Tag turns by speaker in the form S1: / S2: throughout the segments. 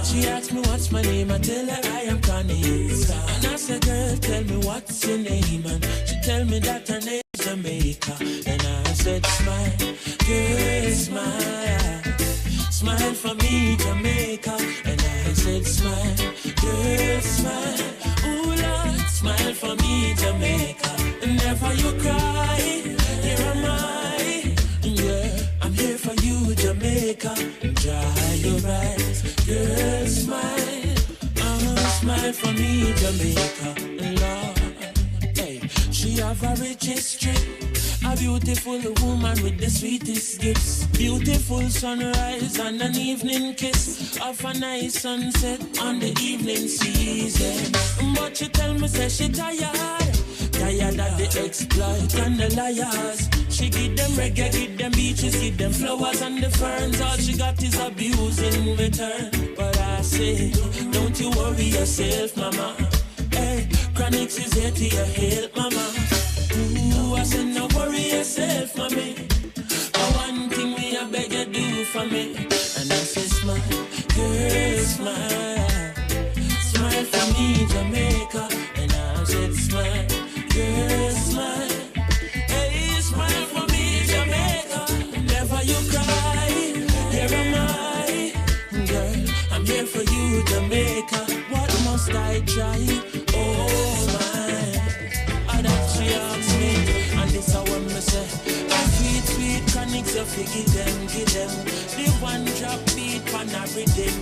S1: She asked me what's my name, I tell her I am Connie. And I said, girl, tell me what's your name, and she tell me that her name is Jamaica. And I said, smile, girl, smile, smile for me, Jamaica. And I said, smile, girl, smile, ooh Lord, smile for me, Jamaica. Never you cry, here am I, yeah, I'm here for you, Jamaica. Dry your eyes, girl, smile, smile for me, Jamaica. Lord, hey, she have a rich history, a beautiful woman with the sweetest gifts. Beautiful sunrise and an evening kiss of a nice sunset on the evening season. But she tell me, say she tired of the exploit and the liars. She give them reggae, give them beaches, give them flowers and the ferns. All she got is abuse in return. But I say, don't you worry yourself, mama. Hey, Chronics is here to your help, mama. Ooh, I said, no worry yourself, mommy. One thing me I beg you do for me. And I say, smile, girl, smile, smile for me, Jamaica. And I said, smile, girl, smile, hey, smile for me, Jamaica. Never you cry, here am I, girl, I'm here for you, Jamaica. What must I try? Oh my, and that she asked me, and this is what me say. Sweet, sweet chronics, you fi give them. The one drop beat, pan a rhythm.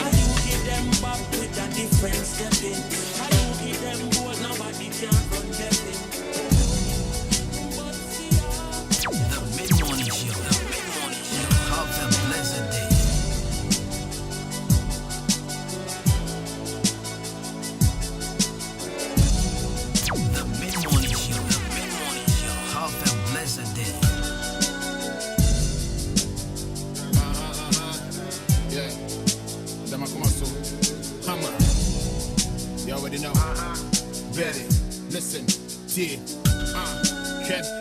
S1: And you give them back with a different stepping. And you give them both, nobody can run them in.
S2: The Mid-Morning Show. Have a blessed day. The Mid-Morning Show. Have a blessed day.
S3: Yeah. Dama come so. Hammer. You already know. Ready. Listen. Dear.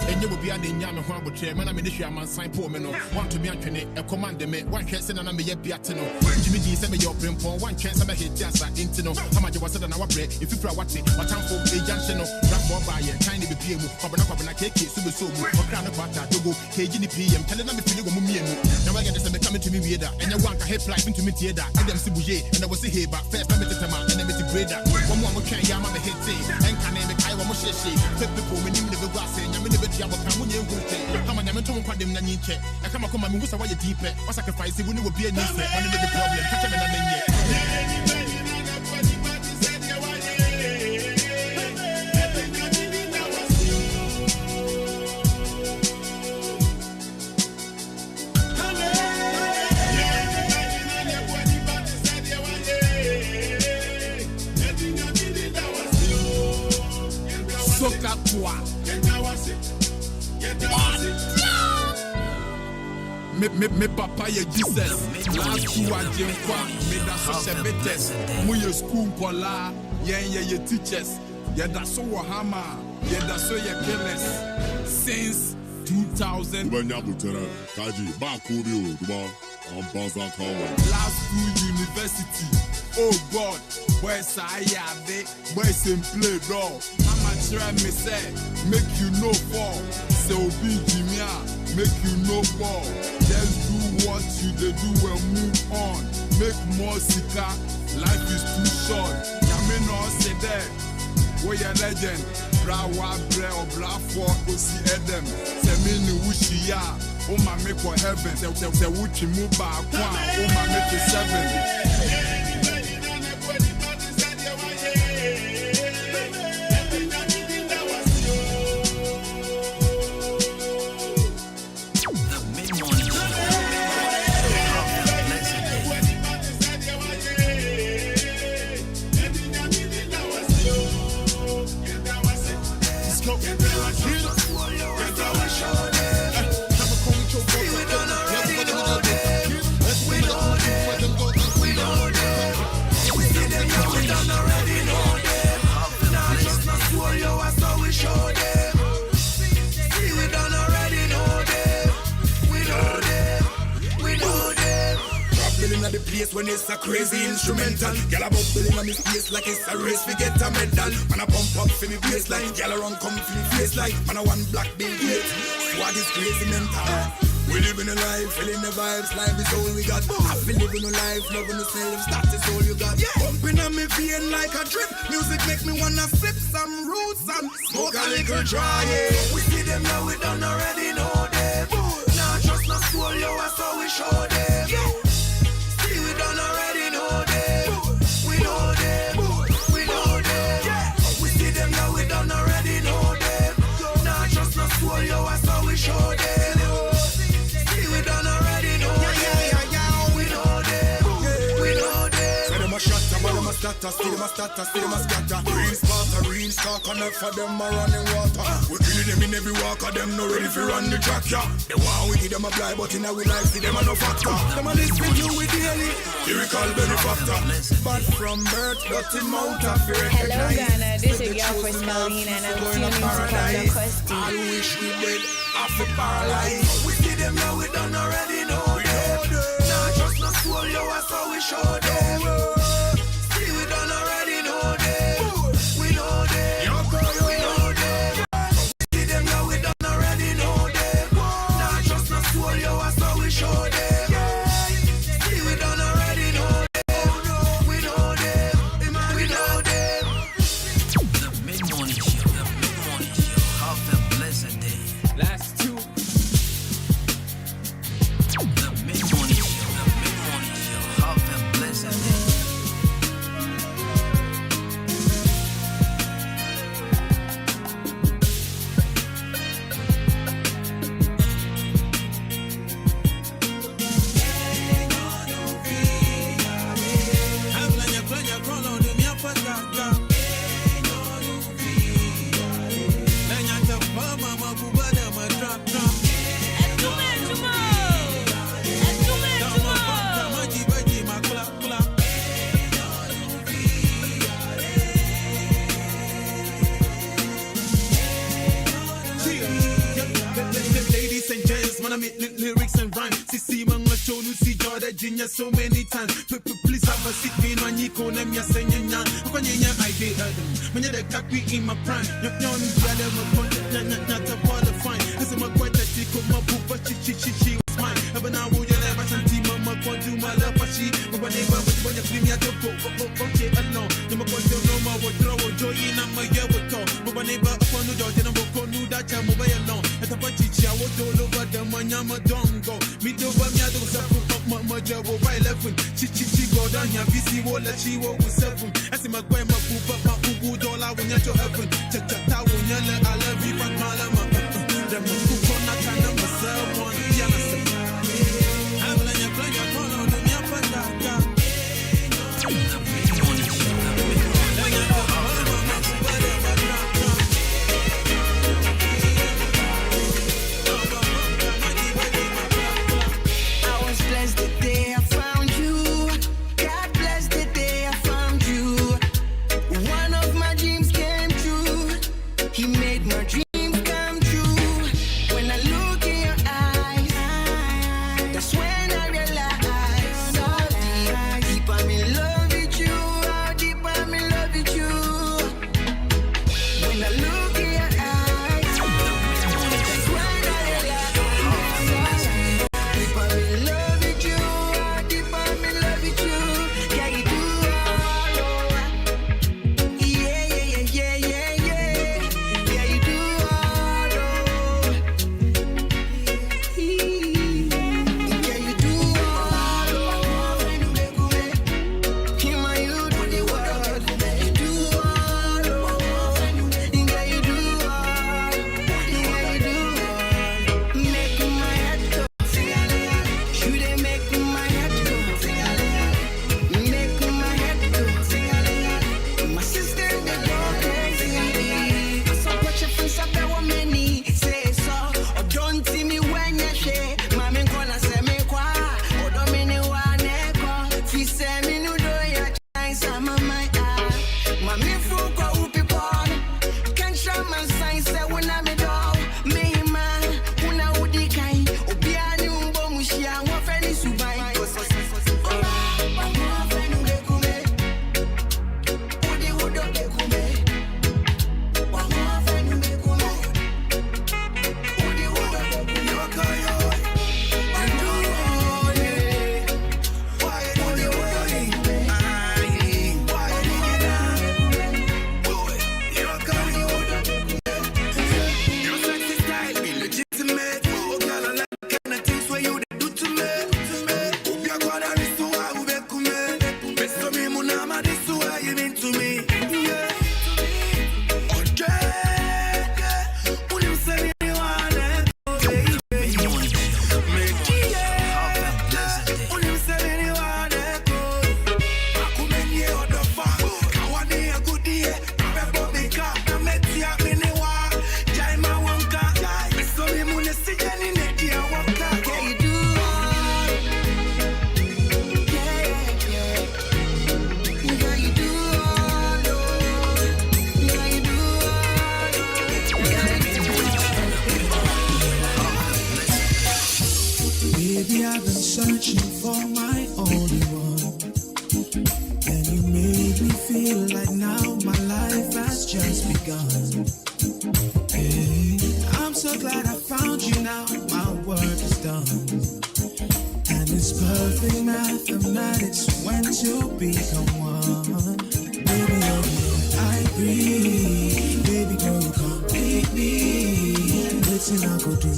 S3: And you will be an Indian one with chairman. I'm in the Shaman sign poor men. Want to be a command me. One chance and I'm a piatino. Jimmy G send me your print for one chance. I'm a hit just like Intino. How much was it an hour break? If you try what it, but I'm for a junction. Rap for by a tiny BPM. Papa cake, super so or crown of butter to go KGP. I'm telling them if you go me. Now I get this coming to me with and I want a head flight into me theater. And them Sibuye and I was here, but first I met the man and I met the grader. One more can yam on the head say and can name it I want to say. People when you never got saying. I'm in the bed. I'm going to go to I'm going to go to Nanite. I come and move away deep. What sacrifice when you will be a niece. One of the problem. Catch them in me papa ye Jesus last two ajenkwa me da so sebetes mo ye school kola ye teachers ye da so hama ye da so ye killers since 2000 kaji ba ko bi o duba on banza kawo last two university oh God boys I have boys in play dog I'ma try me say make you know for so be Jimia make you know more. Just do what you do and move on. Make more sika. Life is too short. Yami no say that. We a legend. Brawa bre or bra for Osi Edem. Se me ni wushiya. O ma make for heaven. Se wuchi mu ba kwa. O ma make it 7.
S4: when it's a crazy instrumental. Girl, I bubble in my face like it's a race, we get a medal. Man, I pump up for me baseline. Girl, I run come for me face like man, I one black Bill Gates. Swag is crazy mental. We living a life, feeling the vibes, life is all we got. I feel living a life, loving yourself, that is all you got. Pumping on me vein like a drip. Music make me wanna sip some roots and smoke a little dry. We see them now, we done already know them. Nah, just not soul, yo, that's how we show them. See, we done already know them. We know them, we know them. We see them now, we done already know them. Nah, just not soul, yo, that's how we show them. Still them a scatter. Green spark, green stalk, enough for them a running water. We killing them in every walk of them, no ready for run the track, yeah. They want we give them a blind, but in our life, see them a no factor. Them a listen to we daily, lyrical benefactor. But from birth, dirty mouth of fear.
S5: Hello Ghana, this is your first Marlene and I'm tuning to Captain Costi.
S4: I wish we did, I feel paralyzed. We see them now, we done already know them. Nah, just not soul, yo, that's how we show them.
S1: So many times, please have a seat. Me no ni ko na mi asenya nya. Ko nyenya I dey adam. Menya the kakwi in my prime. Your brother my point not to qualify. This is my quite that she come up but she was mine. But now we never santi mama ko do my love but she. But never when you me to go. Okay alone. You my point no more what throw joy in my year with talk. But never upon the door then I'm going to that time over alone. At a bunch I would all over the manyama don't go. Me do what me do so. My job will buy 11. Chi go down here, busy wall, she will with 7. I see my grandma poop up my boo dollar when you're to heaven. Check out when you're I love you, but Malama. The Muku on that kind of myself one. I'm letting you play your phone on the Yapaka. when two become one. Baby, I breathe. Baby girl, you complete me. Nothing I could do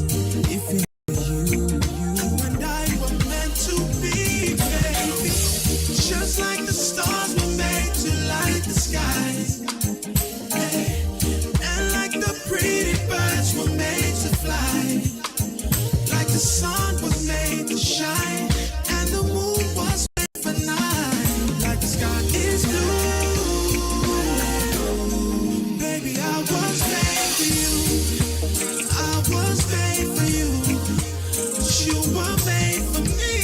S1: if you and I were meant to be, baby. Just like the stars were made to light the sky, and like the pretty birds were made to fly, like the sun was made to shine, and the moon was made for night, like the sky is blue. Baby, I was made for you. I was made for you. You were made for me.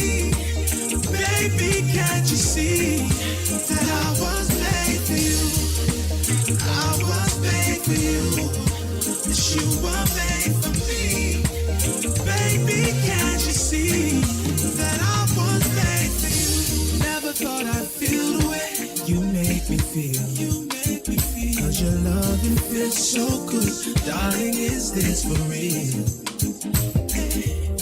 S1: Baby, can't you see that I was made for you? I was made for you. You were made for me. Baby, can't you see that I was made for you? Never thought I'd feel the way you make me feel. You make me feel. 'Cause your loving feels so good. Darling, is this for real?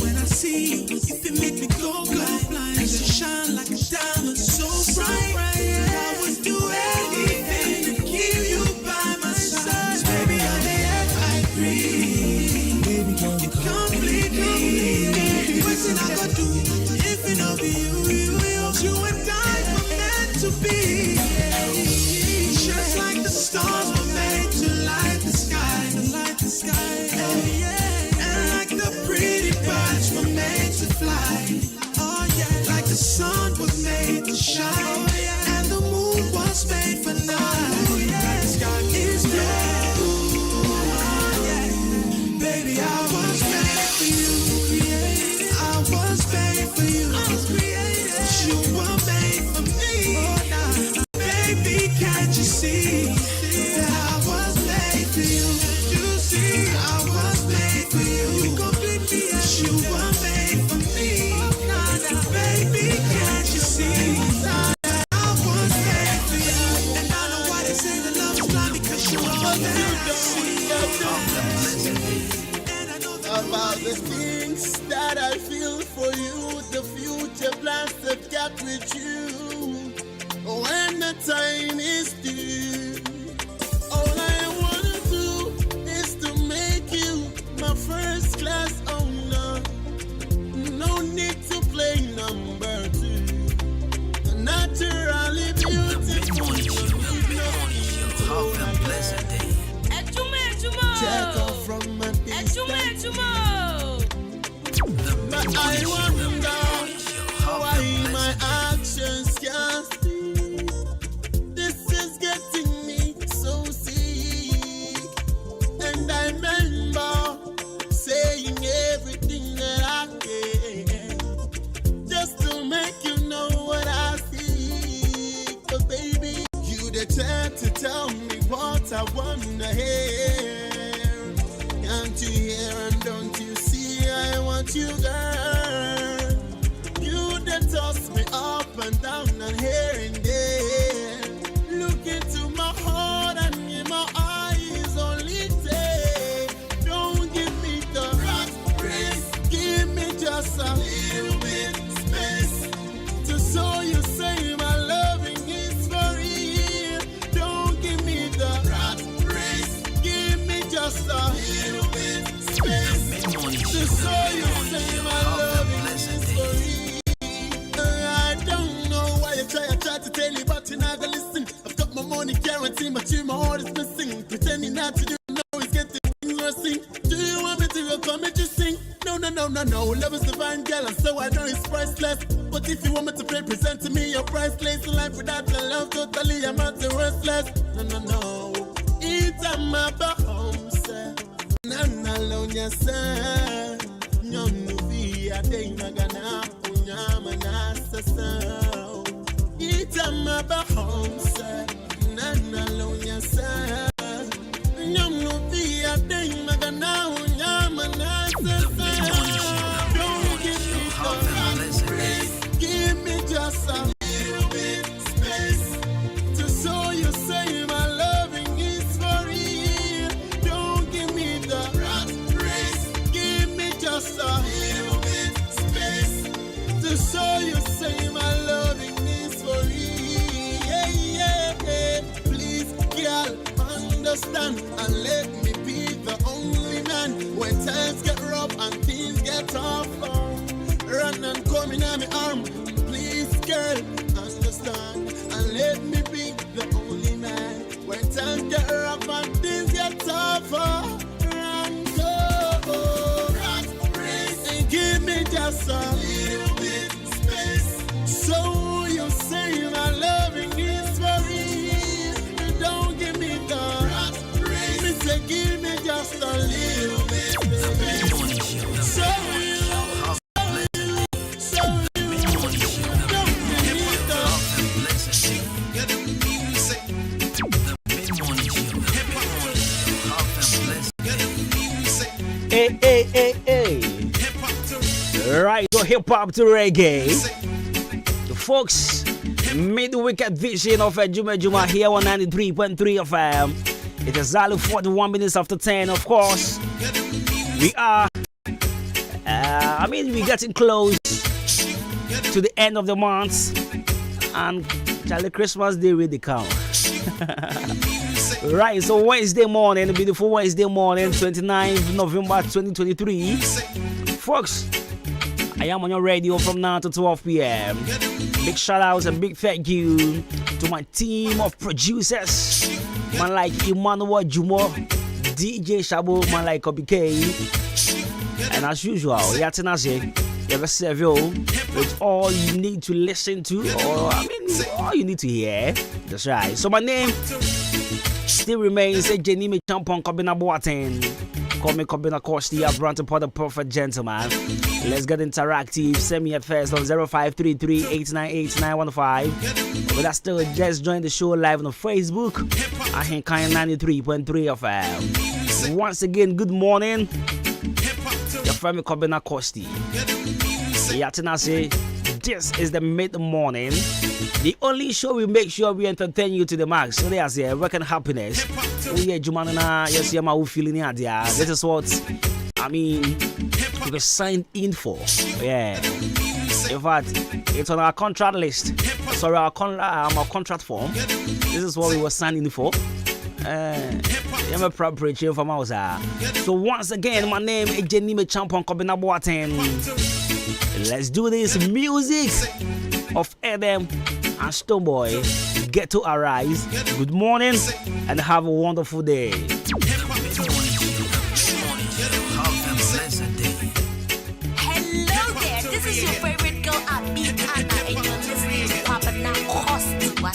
S1: When I see you, you make me go blind. You shine like a diamond, so bright. I would do anything to keep you by my side. Baby, I agree. Baby, girl, you complete me. What's I gonna do if it don't be you? You and I were meant to be. Just like the stars were made to light the sky, and like the pretty birds were made to fly. Oh yeah, like the sun was made to shine, and the moon was made for night. Like the sky is blue. Oh yeah, baby, I was made for you. I was made for you. You were made for me. Baby, can't you see that I was made for you? You see, I was made for you. You complete me. You were made for me. Baby, can't you see that I was made for you? And I know why they say that love is blind, because you are made for me.
S6: About the things that I feel for you, the future plans that got with you. When the time is due, all I wanna do is to make you my first class owner. No need to play number two. Naturally beautiful.
S2: Have a blessed day.
S6: Check off from my distance. But I wonder why my actions can't speak. This is getting me so sick. And I remember saying everything that I can, just to make you know what I see. But baby, you the chance to tell me what I wanna hear. Can't you hear and don't you see I want you, girl? You that toss me up and down and here and there. Look into my heart and in my eyes only say, don't give me the rat race. Give me just a little bit space to show you say my loving is for real. Don't give me the rat race. Give me just a little bit space to show you say my loving is for real. I don't know why you try to tell me, but you're not gonna listen. I've got my money guaranteed, but my heart is missing. Pretending not to do, know it's getting worse. Do you want me to come and just sing? No. Love is divine, girl, and so I know it's priceless. But if you want me to play, present to me your priceless. Life without your love, totally I'm not worthless. No. It's a map of home, sir. Nana lonya sir. Nyonu via day magana unyama nasa sir. It's a map of home, sir. Nana lonya sir. Nyonu via day magana unyama nasa sir. Don't give me the grace. Give me just a little bit space to show you say my loving is for real. Don't give me the rat race. Give me just a little bit space to show you say my loving is for
S7: Hey. Right, so hip hop to reggae. The folks, midweek edition of Adwuma-Adwuma here on 93.3 FM. It is exactly 41 minutes after 10, of course. We are, we're getting close to the end of the month. And Charlie Christmas Day really count. Right, so Wednesday morning, beautiful Wednesday morning, 29th November 2023. Folks, I am on your radio from now to 12 p.m. Big shout outs and big thank you to my team of producers. Man like Emmanuel Jumo, DJ Shabo, man like Kobe K. And as usual, Yatinase, you have a servo with all you need to listen to, or all you need to hear. That's right. So my name still remains a Jenny Champon Kobina Boaten. Call me Kobina Kosti, I've run to put the perfect gentleman. Let's get interactive. Send me a first on 0533-898-915. But that's still just join the show live on Facebook. Ahenkan 93.3 FM. Once again, good morning. Your friend Kobina Kosti. Yatinase, this is the mid-morning. The only show we make sure we entertain you to the max. So there's a work and happiness. We are Jumanana, yes, you're my feeling here. This is what we were signed in for. Yeah. In fact, it's on our contract list. Sorry, our contract form. This is what we were signed in for. I'm a preparation from us. So once again, my name is Jenny Champon Kobina Boaten. Let's do this music of Adam and Stoneboy. Get to arise. Good morning and have a wonderful day.
S8: Hello there, this is your favorite girl, Abby Anna, and you're listening to Papa Now Cost. What?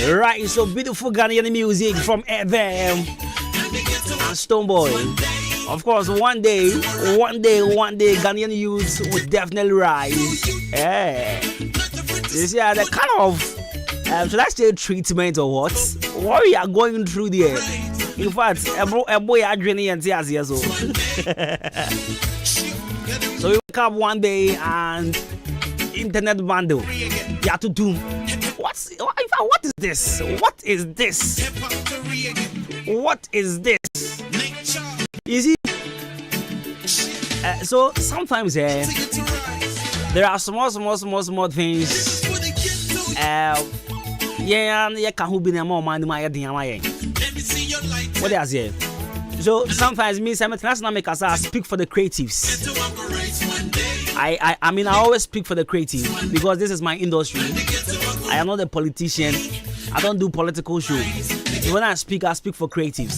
S7: Right, so beautiful Ghanaian music from Adam and Stoneboy. Of course, one day, Ghanaian youths will definitely rise. Yeah. You see, the kind of, should I say treatment or what we are going through there. In fact, a boy are draining and tears. So So you wake up one day and internet bundle. You have to do. What is this? What is this? What is this? You see? So sometimes there are small things. Can't be more money. What is it? So sometimes me, I speak for the creatives. I mean, I always speak for the creative because this is my industry. I am not a politician. I don't do political show. When I speak for creatives.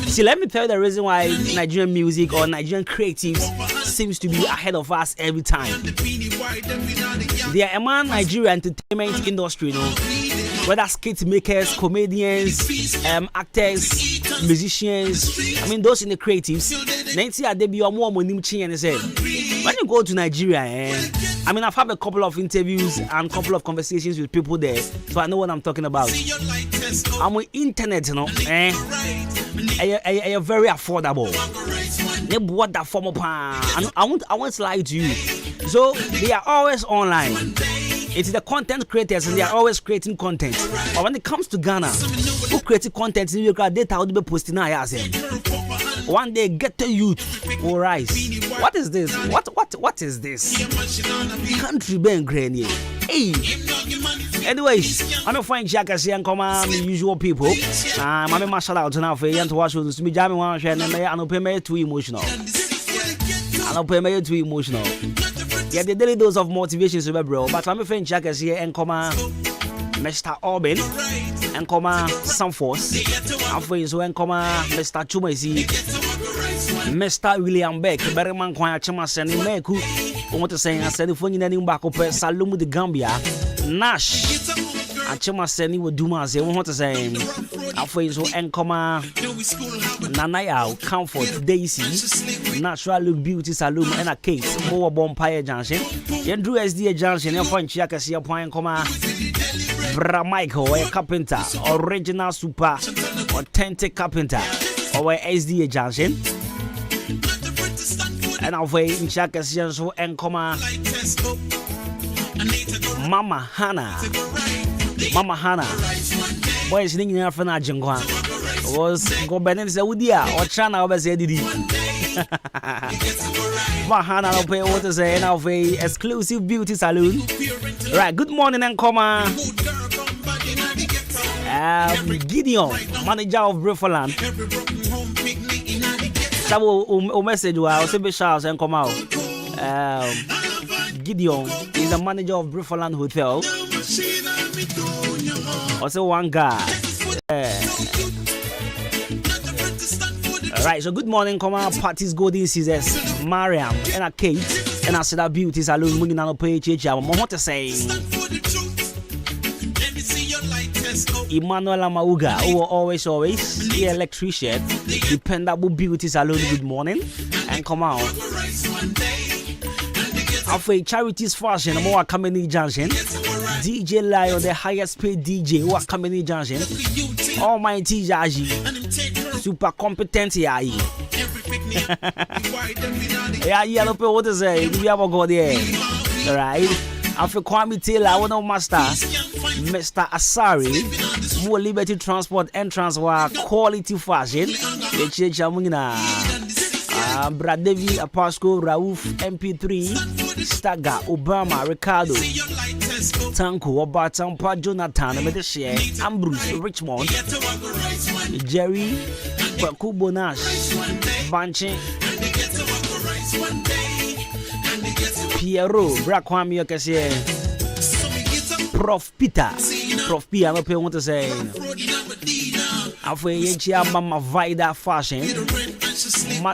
S7: See, let me tell you the reason why Nigerian music or Nigerian creatives seems to be ahead of us every time. They are among Nigerian entertainment industry, you know, whether skit makers, comedians, actors, musicians. I mean, those in the creatives. When you go to Nigeria, I mean, I've had a couple of interviews and a couple of conversations with people there, so I know what I'm talking about. I'm on internet, you know, very affordable. They bought that form of I won't lie to you. So they are always online. It's the content creators and they are always creating content. But when it comes to Ghana, who creating content, data will be posting now. One day, get the youth will rise. What is this? What is this? Country being granny. Hey. Anyways, I'm a fine jackass and come on the usual people. I'm a martial out now for you to watch with me. Jamming one and I'll pay me too emotional. Yeah, the daily dose of motivation, super bro. But I'm a fine jackass here and come on. Mr. Orban and comma some force. After so and comma Mr. Chumasi, Mr. William Beck, Berryman Kwaya Chamasan in Meku. I want to say I said the phone in any back up Salum the Gambia, Nash and Chamasan with Dumas. I want to say after so and comma Nanaya, Comfort, Daisy, Natural Look Beauty Salum and a case, Moa Bompire Junction, Yandrew SD Junction, and Point Chakasia Point comma. Bra Michael, a carpenter, original super, authentic carpenter, or SDA Junction. And I'll wait in Chakasia so and comma Mama Hannah. Boy, is singing in Fana Jangwan. Was go Benin Saudia or China over Zedidi. Mahana, I'll pay what to say, and I'll pay exclusive beauty salon. Right, good morning and comma. Gideon, manager of Briefland. That message I'll say be shout and come out. Gideon is the manager of Briefland Hotel. Also one guy. Alright, so good morning, come on, parties, golden scissors, Mariam, and a Kate, and I said that beauty salon, moving on a page. I'm what to say. Emmanuel Amauga, who always, the electrician, dependable beauty salon, good morning, and come on. After charities fashion, more coming junction. DJ Lion, the highest paid DJ, who are coming in junction. Almighty Jaji, super competent here. Yeah, yellow pay what to say. We have a go there. Right? After Kwame Taylor, I want to master Mr. Asari, more Liberty Transport entrance were quality fashion. The church Amuna, Brad Devi, Apasco, Rauf, MP3, Staga, Obama, Ricardo, Tanko, Obatampa, Jonathan, Medeshare, Ambrose, Richmond, Jerry, Kubo Nash, Banchi, Piero, Brakwami, Okase, Prof. Peter, Prof. P. I don't know what to say. After Yenchia Mama Vida Fashion,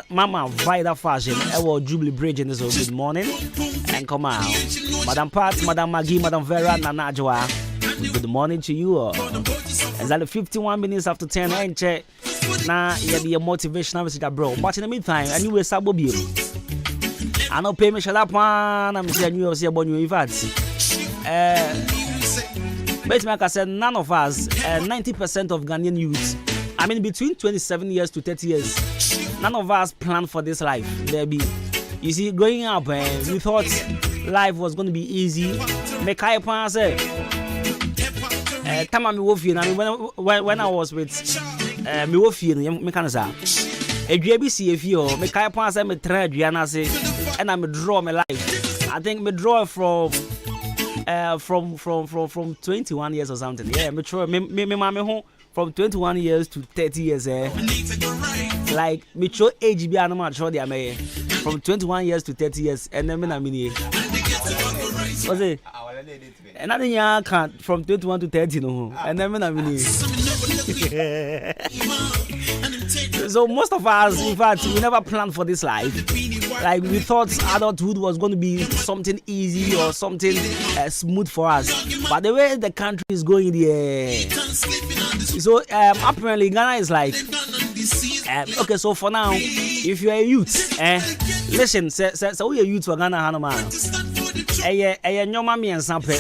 S7: Mama Vida Fashion, I will Jubilee Bridge in this good morning. And come out. Madam Pat, Madam Maggie, Madam Vera, Nana Joa. Good morning to you all. Exactly 51 minutes after 10. And check. Now, you be a motivational message, bro. But in the meantime, I knew a sabo bill. I know pay me shut up one. I'm saying you see about new events. But like I said, none of us, 90% of Ghanaian youths, I mean between 27 years to 30 years, none of us plan for this life. There be You see, growing up, we thought life was going to be easy. Make I pass it. Time I mean, when I was with Milwaukee, me can say, a JBC if you make I pass me trade, and I'm draw my life. I think me draw from 21 years or something. Yeah, me draw me mommy home from 21 years to 30 years. Like me show age be animal show there me from 21 years to 30 years, and then me na mini. What's it? Another year can't from 21 to 30 no, and then me na mini. So most of us, in fact, we never planned for this life. Like we thought adulthood was going to be something easy or something smooth for us. But the way the country is going there, so apparently Ghana is like, okay. So for now, if you're a youth, listen, so we are youth for Ghana, Hanoma. Your mommy and something.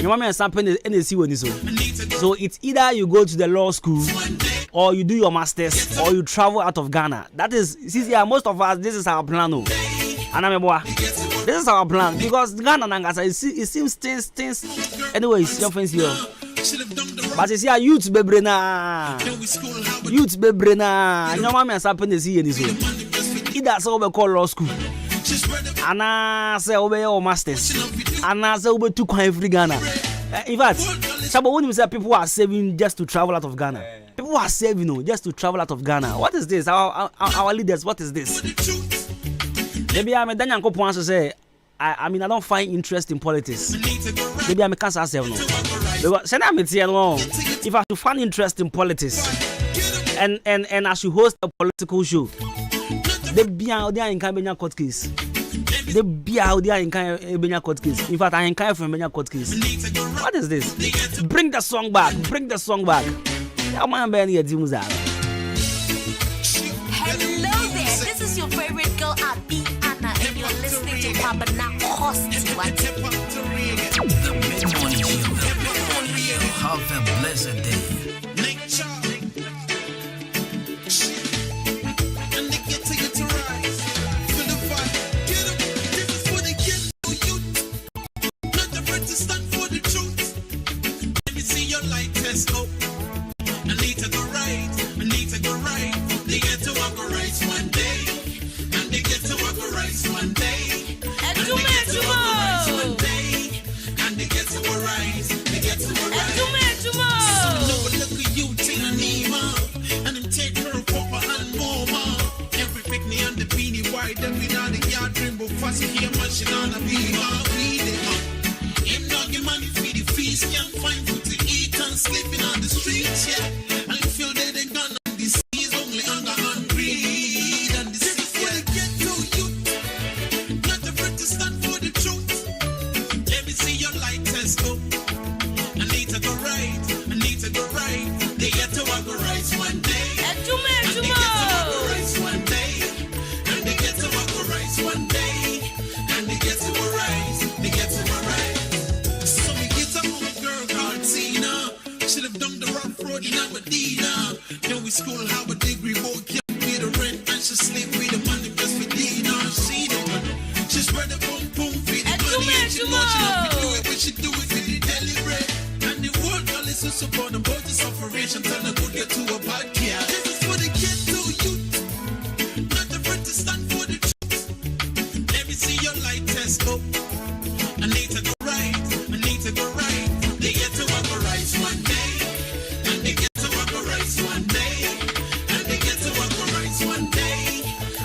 S7: Your mommy and something in so it's either you go to the law school, or you do your masters, or you travel out of Ghana. That is, see, most of us, this is our plan. This is our plan because Ghana Nangasa, it seems things. Anyways, your friends here. But you see, youth bebrena, your mommy and something is here. Either so we call law school, and I say obey your masters, and I say obey to every Ghana. In fact, when you say people are saving just to travel out of Ghana, people are saving just to travel out of Ghana. What is this? Our leaders, what is this? Maybe I'm a Daniel Kopo to say, I mean, I don't find interest in politics. Maybe I'm a cancer self. Because if I should find interest in politics, and I should host a political show, they be out there in Kenya court case. They be out there in Kenya court case. In fact, I am Kenya from Kenya court case. What is this? Bring the song back. Bring the song back.
S8: Hello there. This is your favorite girl, Adwuma, and you're listening to Papa Now Host.
S2: The mid-morning show. Have a blessed day.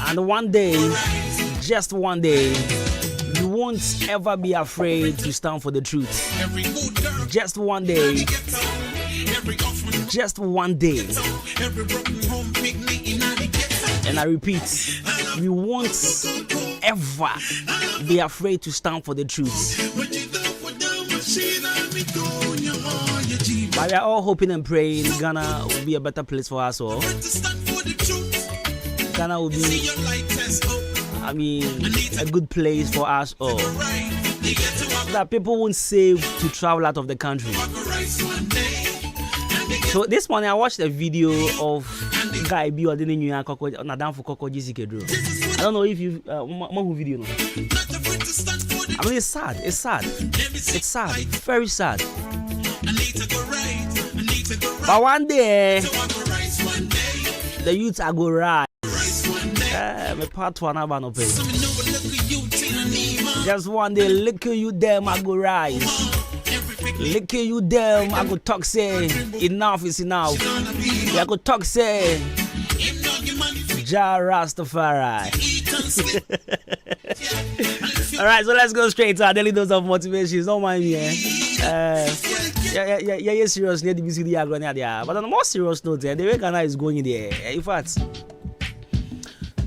S7: And one day, just one day, you won't ever be afraid to stand for the truth. Just one day. Just one day. And I repeat, we won't ever be afraid to stand for the truth. But we are all hoping and praying Ghana will be a better place for us all. Ghana will be, a good place for us all. That people won't save to travel out of the country. So this morning I watched a video of guy be or New York on a down for Coco Jessica. I don't know if you video. No? I mean, it's sad. It's sad. It's sad. Very sad. But one day, the youths are go rise. My part one I want to pay. Just one day, look at you them, I go rise. Look at you them, I go talk say enough is enough. I go talk say Ja Rastafari. Alright, so let's go straight to our daily dose of motivation. Don't mind me, yeah, serious near the BCD agony there. But on a more serious note, the way Ghana is going there. In fact,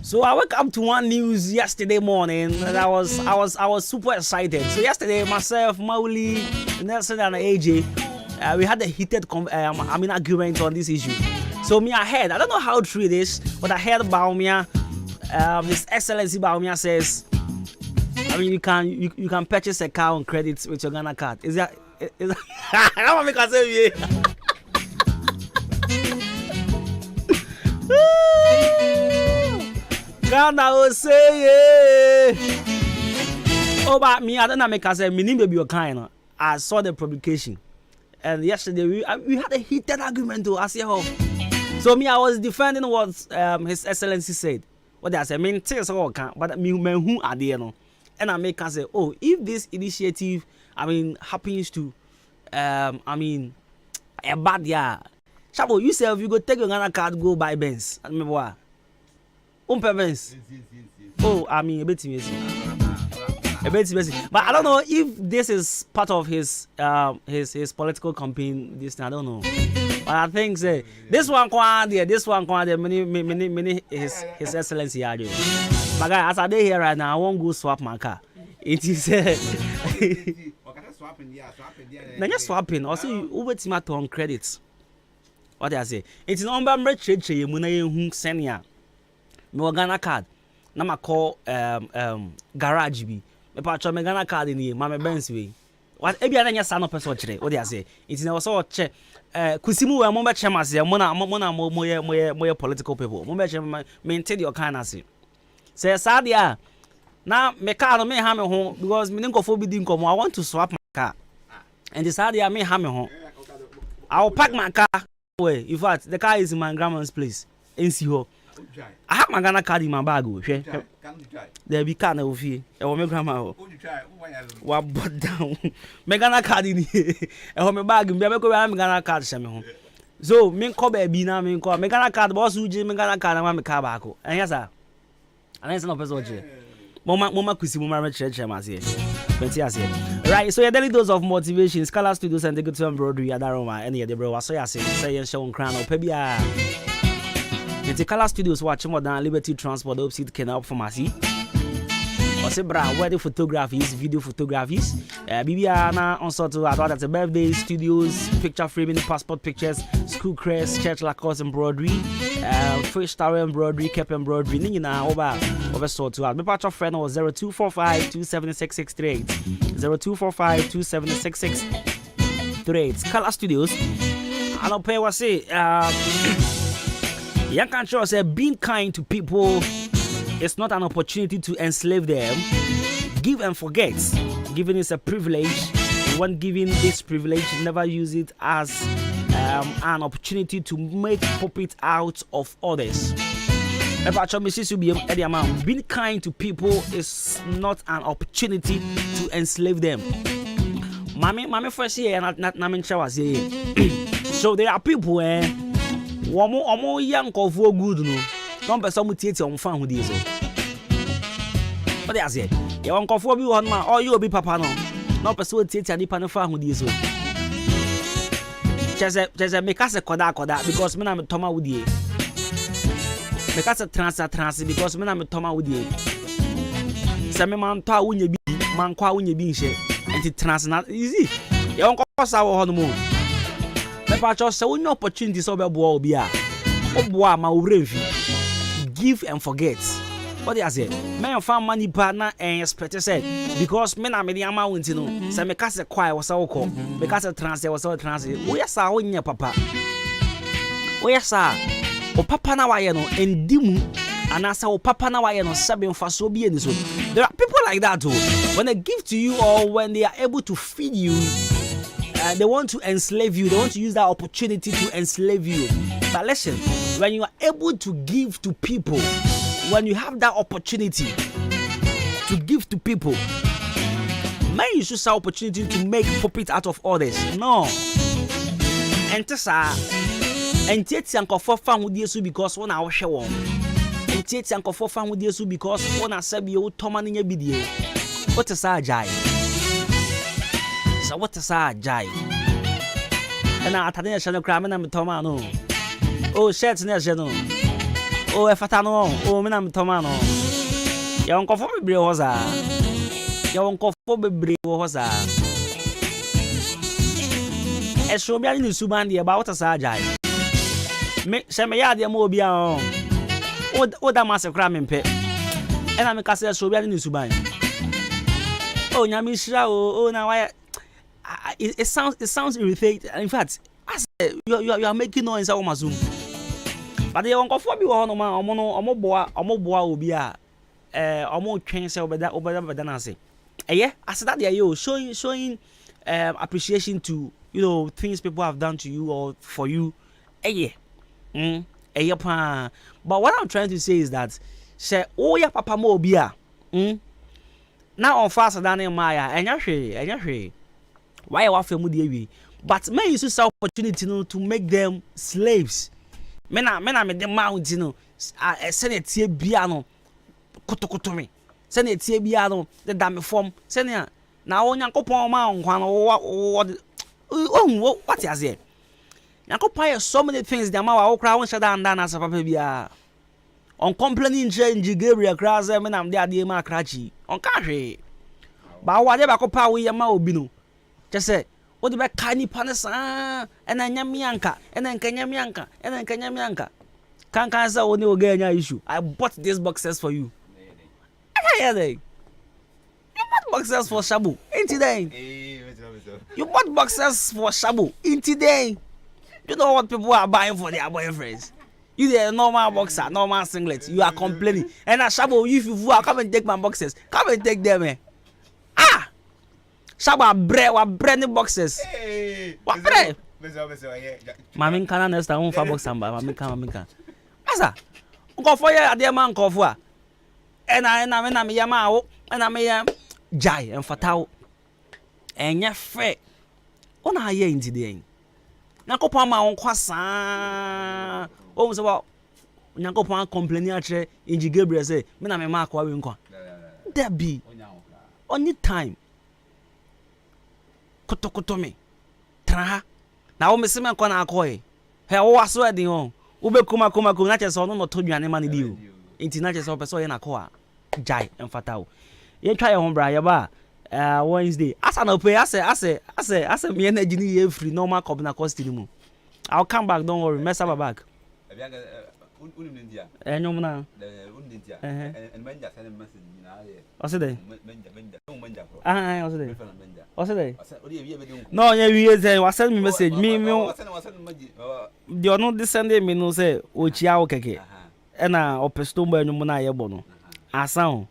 S7: so I woke up to one news yesterday morning and I was super excited. So yesterday, myself, Mauli, Nelson and AJ, we had a heated argument on this issue. So me, I don't know how true it is, but I heard Baumia, His Excellency Baumia says, I mean, you can purchase a car on credit with your Ghana card. Is that? I don't want to make a say. Ghana will say, oh, but me, I don't know make a say. Me name be your kind. I saw the publication, and yesterday we had a heated argument to ask you. So me, I was defending what His Excellency said. What they say, I mean, things all can, but me who are there no. And I make her say, oh, if this initiative, happens to, a bad year. Shabo, you say if you go take your Ghana card, go buy Benz. I remember what? Benz. Oh, a bit messy. But I don't know if this is part of his political campaign. This I don't know. But I think say this one many his Excellency are doing. But guys, as I dey here right now, I won't go swap my car. It is just swapping. Also, you over to on credits. What I say? It's number trade you muna hu senior. Me Ghana card. Na ma call garage bi. Me patcho me Ghana card ni ma me Benz way. What e bia na nya sa no person kire. What I say? It's na also che kusimu we mo be che mase mo na political people. Mo be che maintain your kind as. Say Sadia. Now me car no me ha me ho because me nko bi di nko mo I want to swap my car. And the Sadia me ha me ho. I'll pack my car away. In fact, the car is in my grandma's place. In Siho. I have my Ghana card in my bag. There be car na ofi. E wo me grandma. Wa bought down. Me Ghana card in here. E wo me bag. Me ko me Ghana card she me ho. So me ko be bi na me ko me Ghana card boss uji me Ghana card na me car back. And yes sir. And it's not person che. Mama kusi mama church mase. Right, so your daily dose of motivation, Scala Studios and the good to embroidery at Aroma, and the bro, so I say, and show on crown or Pebia. The Scala Studios watching more than Liberty Transport, opposite Canal Pharmacy. Or say, bra, wedding photographies, video photographies, Bibiana on sort of at the birthday studios, picture framing, passport pictures, school crest, church Lacoste embroidery, fish tower embroidery, cap embroidery, Nina over sort to my patch of friend was 0245-276-638, 0245-276-638. Scala Studios. I don't pay what say. Young country say being kind to people. It's not an opportunity to enslave them. Give and forget. Giving is a privilege. When giving this privilege, never use it as an opportunity to make profit out of others. Being kind to people is not an opportunity to enslave them. Mami first here so there are people omo young of good no. Don't be some theater on fan with this. What they say? You want to be one man, or you be papa no. No person theater ni pan fan with this. Just make us a koda because me na me toma with you. Make us a trans because me na me toma with you. Say me man to wunye bi man kwa wunye bi nche. Enti trans na easy. You want to sa wo hono mo. Me pa cho say wunye opportunity so be boa obi a. Oboa ma uremfi. Give and forget. What they say? Me fan money partner and expect say because me na me dey ama wunti no. Say me ka say kwai was so call. Me ka say trans was so trans. We say wunye papa. Oh yes sir. O papa na waye no endimu anasa o papa na waye no sebe mfaso bi eni so. There are people like that too. When they give to you or when they are able to feed you, they want to enslave you. They want to use that opportunity to enslave you. But listen, when you are able to give to people, when you have that opportunity to give to people, man, you should have opportunity to make puppet out of others. No. And tesa, and take uncle for fun with you because one hour show. And take uncle for fun with you because one I said you Toman in your video. What is our jai? So what is our jai? And I attend a channel crime and I'm Tomano. Oh, shirts national. Oh, if I know, oh, I'm Tomano. Your uncle for me was your uncle for me was a show me in Subandi about a sajai. Make some yard your mobile. Oh, that master cramming pet. And I'm a castle show me in Subandi. Oh, Yamisha, oh, now it sounds irritating. In fact, you are making noise on my Zoom. But the uncle for me on my boy will be a more train over that than I say. Yeah, I said that you showing appreciation to things people have done to you or for you. Yeah. But what I'm trying to say is that say oh yeah papa mo bia. Now on faster than Maya and yashi. Why you have to but men use this opportunity to make them slaves. Men make them mount send a tea piano kotokotomi. Send a tea piano the damn form. Send ya now on Yankopon mount what is it? Yankopon so many things the amount of crowd shut down as a papa on complaining change Gabriel Cross and I'm there the Macrachi on Kashi. But whatever copa we are binu. Just say, what about Kani Panasa and then Yamianka and then Kanyamianka and then Kanyamianka? Can't answer when you get your issue. I bought these boxes for you. You bought boxes for Shabu, ain't it? You bought boxes for Shabu, ain't it? You know what people are buying for their boyfriends. You the normal boxer, normal singlet. You are complaining. And at Shabu, if you come and take my boxes, come and take them. Shaba bread boxes. What bread? Mami kana nesta un fa box amba. Mami kana. Asa. Go for ya ade man ko for. Na me yama wo. Na me ya jai en fatao. Enya fe. Ona aye nti de. Nakopon ma on kwasa. O so ba Nakopon complaining atre Inji Gabriel say, me na me ma kwa we nkwa. There be. Only time. Kotokotomi tra na wo mesema kwa na akoe he wo waso adi ho wo be kuma na chese ono no to dwane ma ne di o enti na chese opeso ye na ko a jai emfata o ye twa ye ho bra ye ba Wednesday asa na pay ase me energy ni ye free normal cup na cost ni mu. I'll come back, don't worry, mess up back enyom na no, you send me message. Me, the no this Sunday me no say ochia okeke. E na opestombo enyum na ye bo no. Asan.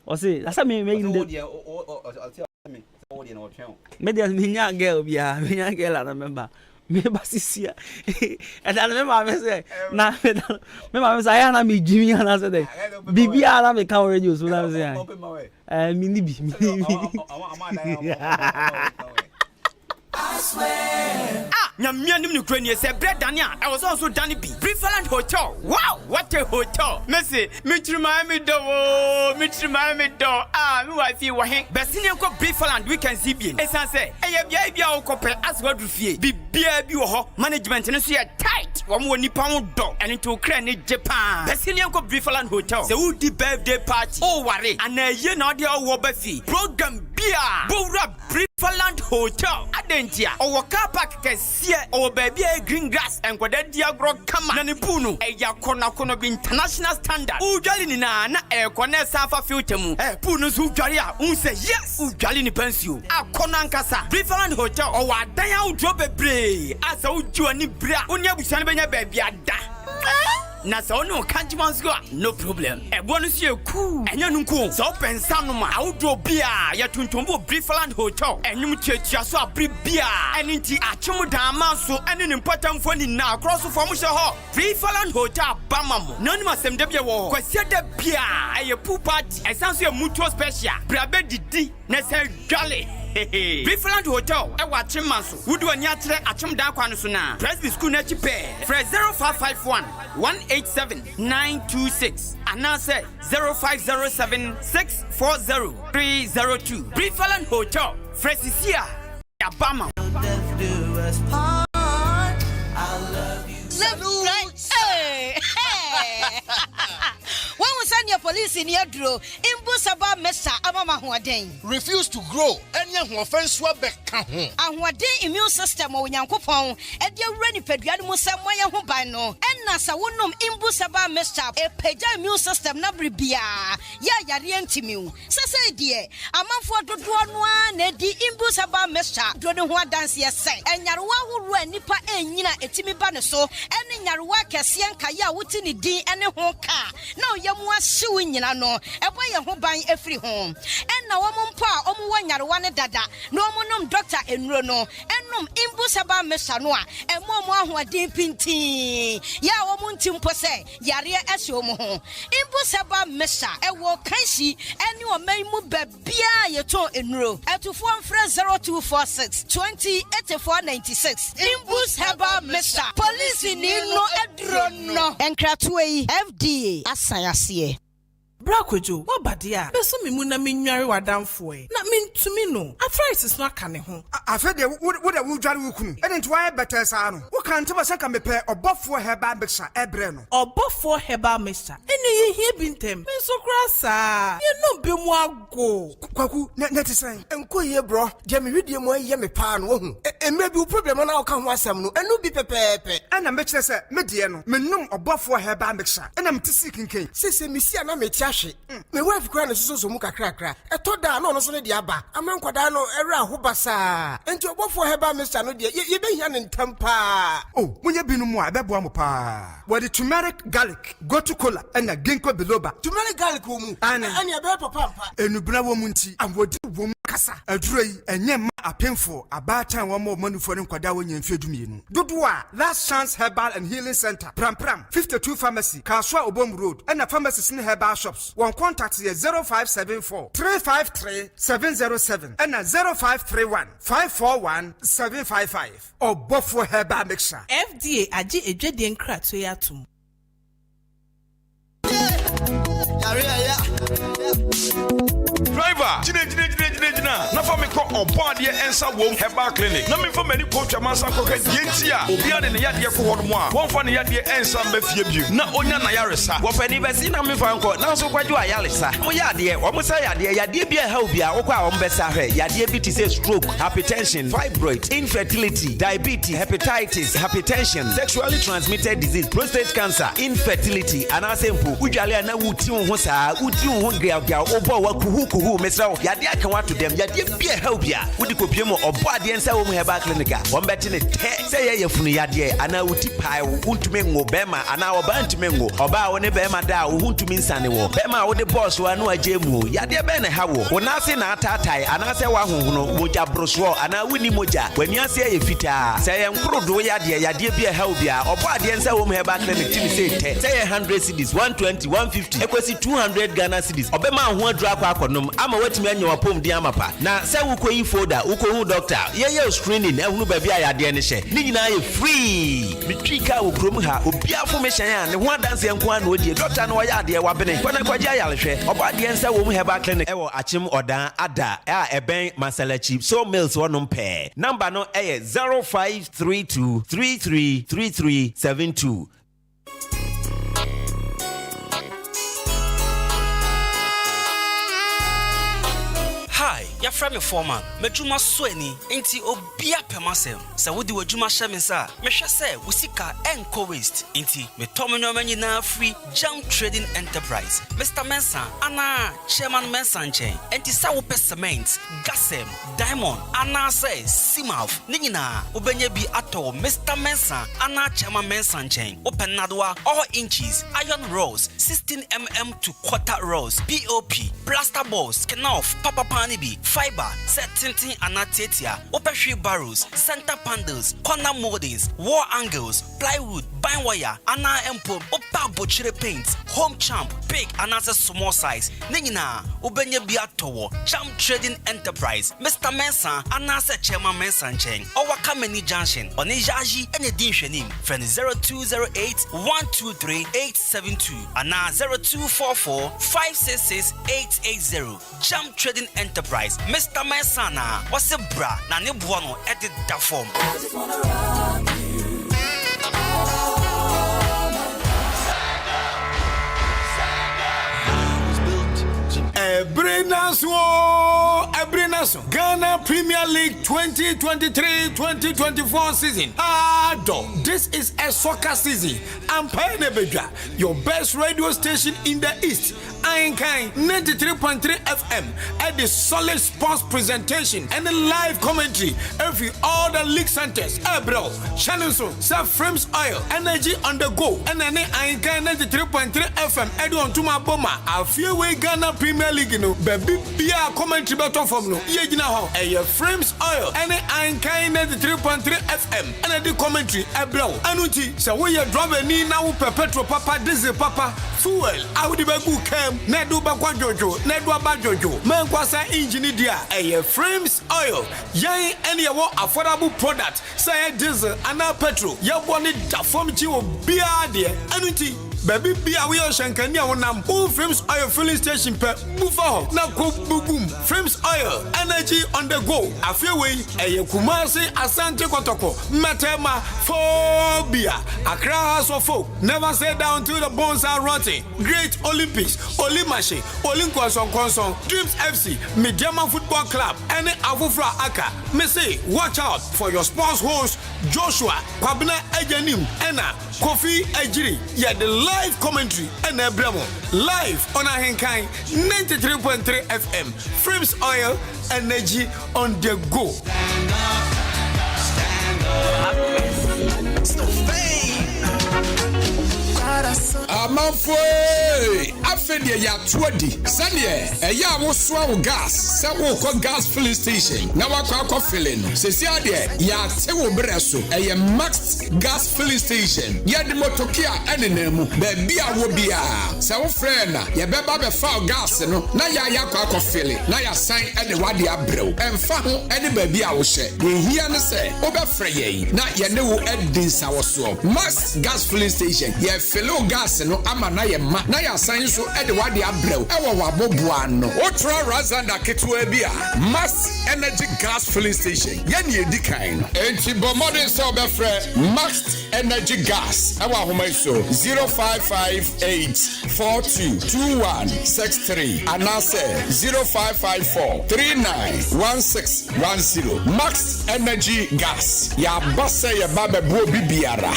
S7: O say, asa me media minya girl bia, minya girl na member. Me basisia. And I remember me say, na me mama say na me Jimmy na say dey. Bibi ana me can radio so na say. Me I swear.
S9: Nyamianim no krani say bread Dania. I was also Danny B. Preferland Hotel. Wow, what a hotel. Messi, Miami do. Me wife you wahen. Besini ko Preferland weekend CB. Esan say, bia o kope as what fie. Bibia bi wo ho. Management no so tight. Wo mo nipa wo do. And to krani Japan. Besini ko Preferland Hotel. Se wo di birthday party. Oh worry. And ye na de wo ba fi. Program bia bowra Preferland Hotel adentia owo car park kesie owo baby green grass enkwada diagro kama na ne punu eya kono bi international standard udwali ni na ekone safa filter mu punu so udwali a unse yes udwali ni pensio akono ankasa Preferland Hotel owo adan a udwo bebre asa udwo ni bra oni abusan benya baby ada na so no kanjiman's go no problem bonus ye cool enya nunku so pensa no ma awdo bia ya tuntumbo Preferland Hotel enyum chetia so abri bia eninti achemu dan ma so ene ne mpatamfo ni na cross form she ho Preferland Hotel bamamo no ni masem de bia wo kwasia de bia eye pool party esanso ye mutual special brabe didi na se jolly Preferland Hotel watching manso would do a nyatre achim dan kwan so na Presby School na chipe fresh 0551 187 926 and now say 0507 640 302 Preferland Hotel fresh is here Abama
S10: When we send your police in your draw, Imbusaba Mesa Amama Huaden.
S11: Refuse to grow, and young offense Wabeka.
S10: And what day immune system or Yankopon, and your ready pediatric Samoya Hubano, and Nasa Wunum Imbusaba Mesa, a peja immune system Nabribia, Ya Yarientimu. Sasa dear, a month for the one, Eddie Imbusaba Mesa, Dronua dance yes, and Yarwa who ran Nipa and Nina Etimi Banaso, and in Yarwa Cassian Kaya Wutini D and a honka. Now Yamwa suing no, a boy a home buying every home. And now one pa, one dada, no monum doctor and Rono, and num Imbusaba Mesanoa, and more who are deep in tea. Ya woman timpose, Yaria Esomo. Imbusaba Mesa, a walk Kanshi, and you may move Bia Yato in row, at to form fresh 0246 20 8496. Imbusaba Mesa, police in no Edrono, and Kratway FDA. Asayasiye.
S12: Brakwejo, what badia? Beso mi muna mi nyari wadamfo e. Na min to me no. Arthritis no aka ne ho.
S13: Afa de wo de wo dware wo kunu. E nti why better sa no. Wo kan teba saka mepe obofo herbal mixture ebre no.
S12: Obofo herbal mixture. Ene ye hie bintem. Me so krasa. Ye no be mu ago.
S13: Kwaku na ti san. Enko ye bro. Je me hwedie mu ye me pa no wo hu. E me bi problem na wo ka ho asem no. Enu bi pepepe. Ana me kire se me die no. Me num obofo herbal mixture. Ena me tisi kinken. Sese me sia na me ti my wife crying so muka crack. A told that no so the aba. A man quadano era hubasa. And to go for her by Mr. Nodia, you be here in Tampa. Oh, when you been more, Babuamupa. Where the turmeric garlic, go to cola, and a ginkgo biloba. Turmeric garlic woman, and your papa, and you bravo munti, and what do woman casa, a dray, and yam a painful, a bad time one more money for them quadawan and Fedumino. Dudua, Last Chance Herbal and Healing Center, Pram, 52 Pharmacy, Kaswa Obom Road, and a pharmacy in herbal shops. One contact here 0574 353 707 and a 0531 541 755 or Buffalo Herbal Mixture.
S12: FDA aji ejedi nkra to yatum.
S14: Driver, jina. Na fa me ko obode ensa wom herbal clinic. Na me fa mani ko twa mansa ko ka dientia. Obi ade ne yade ko hodo mo a. Won fa ne yade ensa mafie bi. Na onya na yaresa. Wo fa ni besi na me fa nko. Na so kwadwo ayaresa. Mo yade, wo mo say yade bi a ha obi a wo kwa wo mbesa hwe. Yade bi ti say stroke, hypertension, fibroid, infertility, diabetes, hepatitis, hypertension, sexually transmitted disease, prostate cancer, infertility, and asempo. Udwale na wuti wo ho saa, wuti wo ho gria obo wa kuhu mesra yade aka wa to dem yade bi a help ya wudi kopie mo obo ade ensa wo mu herbal clinic a wo mbeti ne te say ye yefunu yade ana wuti pai wo untumi ngo bema ana wo ba ntumi ngo oba wo ne bema da wo untumi nsane wo bema wo de boss wa no aje mu yade be ne ha wo na ase na atatai ana se wa honhono moja broswo ana wuni moja wani ase ye fita say ye nkrodo yade bi a help ya obo ade ensa wo mu herbal clinic timi say te say ye 100 cedis 120 150 ekwesi 200 Ghana cedis obema ho adura kwa akonom ama watimi anya wapom di amapa na se wukoyi folder wukohu doctor ye screening ehunu ba bia yade ne hye ni nyina ye free bitwika wo krom ha obia formation ya ne ho adanse enko an odie doctor no yade wabene kwana kwaja yalehwe obade ensa wo mu herbal clinic ewo achim odan ada eben masalachi so mills wonom pe number no 0532 333372. Hi, your
S7: from a foreman. Mejuma Sweni, Inti Obia Pemasem. Sawudi Wajuma Shamisa, Mesha say, Usika and Co Waste. Inti, Metomino Manina Free Jump Trading Enterprise. Mr. Mensa, Anna, Chairman Mensanche, Enti Sawupe Cement, Gasem, Diamond, Anna say, Simaf, Nina, Ubenyebi Ato, Mr. Mensa, Anna Chairman Mensanche, Open Nadwa, all inches, iron rolls, 16mm to quarter rolls, POP, plaster balls, Kenoff, Papa Panibi, fiber, set tinting anatetia, open barrels, center panels, corner moldings, wall angles, plywood, bind wire, ana empo, opa butchery paints, home champ, big and as a small size, Nina, Ubenya Biatowo, Champ Trading Enterprise, Mr. Mensa, Anasa Chairman Mensan Cheng, Owa Kameni Junction, Onijaji, and a Dinshanim, friend 0208 123 872, Ana 0244 566 880, Champ Trading Enterprise, Mr. Mensana, what's a bra, Nani Buono, edit that form. I just wanna rock you.
S15: Ebrenaso, Ghana Premier League 2023-2024 season. This is a soccer season. I'm Pioneer, your best radio station in the East. Ahenkan 93.3 FM at the solid sports presentation and the live commentary every all the league centers. Bro, channel so Frames Oil, energy on the go, and then Ahenkan 93.3 FM. Adwuma-Adwuma Boma. I feel we Ghana Premier League, you know, baby, be a commentary button from no. Yeah, you know how. Frames Oil, and Ahenkan 93.3 FM, and the commentary. Bro, Anuti, so we are driving now perpetual papa, diesel papa, fuel. I would be good. Nedu bakwa jojo, nedu abajojo. Menkwasa engine dia. Frames Oil. Yang any affordable product. Say diesel and petrol. Ya wani da form chiwo biya dia. Anuti. Baby biya we shankania wonam. Frames Oil filling station per bufa. Na ko boom. Frames Oil. Energy on the go. Afewe. Kumasi Asante Kotoko. Matema phobia. Accra House of Folk. Never say down till the bones are rotting. Great Olympics. Olimashe, Olinkwasong, Dreams FC, Mediama Football Club, and Avufra Aka. Me say, watch out for your sports host, Joshua, Kwabena Ejanim, Enna, Kofi Ejiri, yeah, the live commentary, and Bremo, live on Ahenkan 93.3 FM, Frames Oil, energy on the go.
S3: Amafwe afedia ya twadi sane eya wosoa wo gas se wo ko gas filling station na wakwa filling se si ade ya te wo breso eye max gas filling station ya de motokia enenemu ba bia wo bia se wo friend na ye beba be fa gas no na ya kwa filling na ya san ene wade abrew emfa ho ene ba bia wo hye de hia ne se wo be frɛ ye na ye ne wo edin sa wo so max gas filling station ye fill gas no ama na ye ma na ya san so e de wade abrew e wo waboboa no otra razanda ketwa bia max energy gas filling station ye ne edikan enti bomode so be frɛ max energy gas e wa homa so 0558422163 anase 0554391610 max energy gas ya basa ye ba be bo bibiara.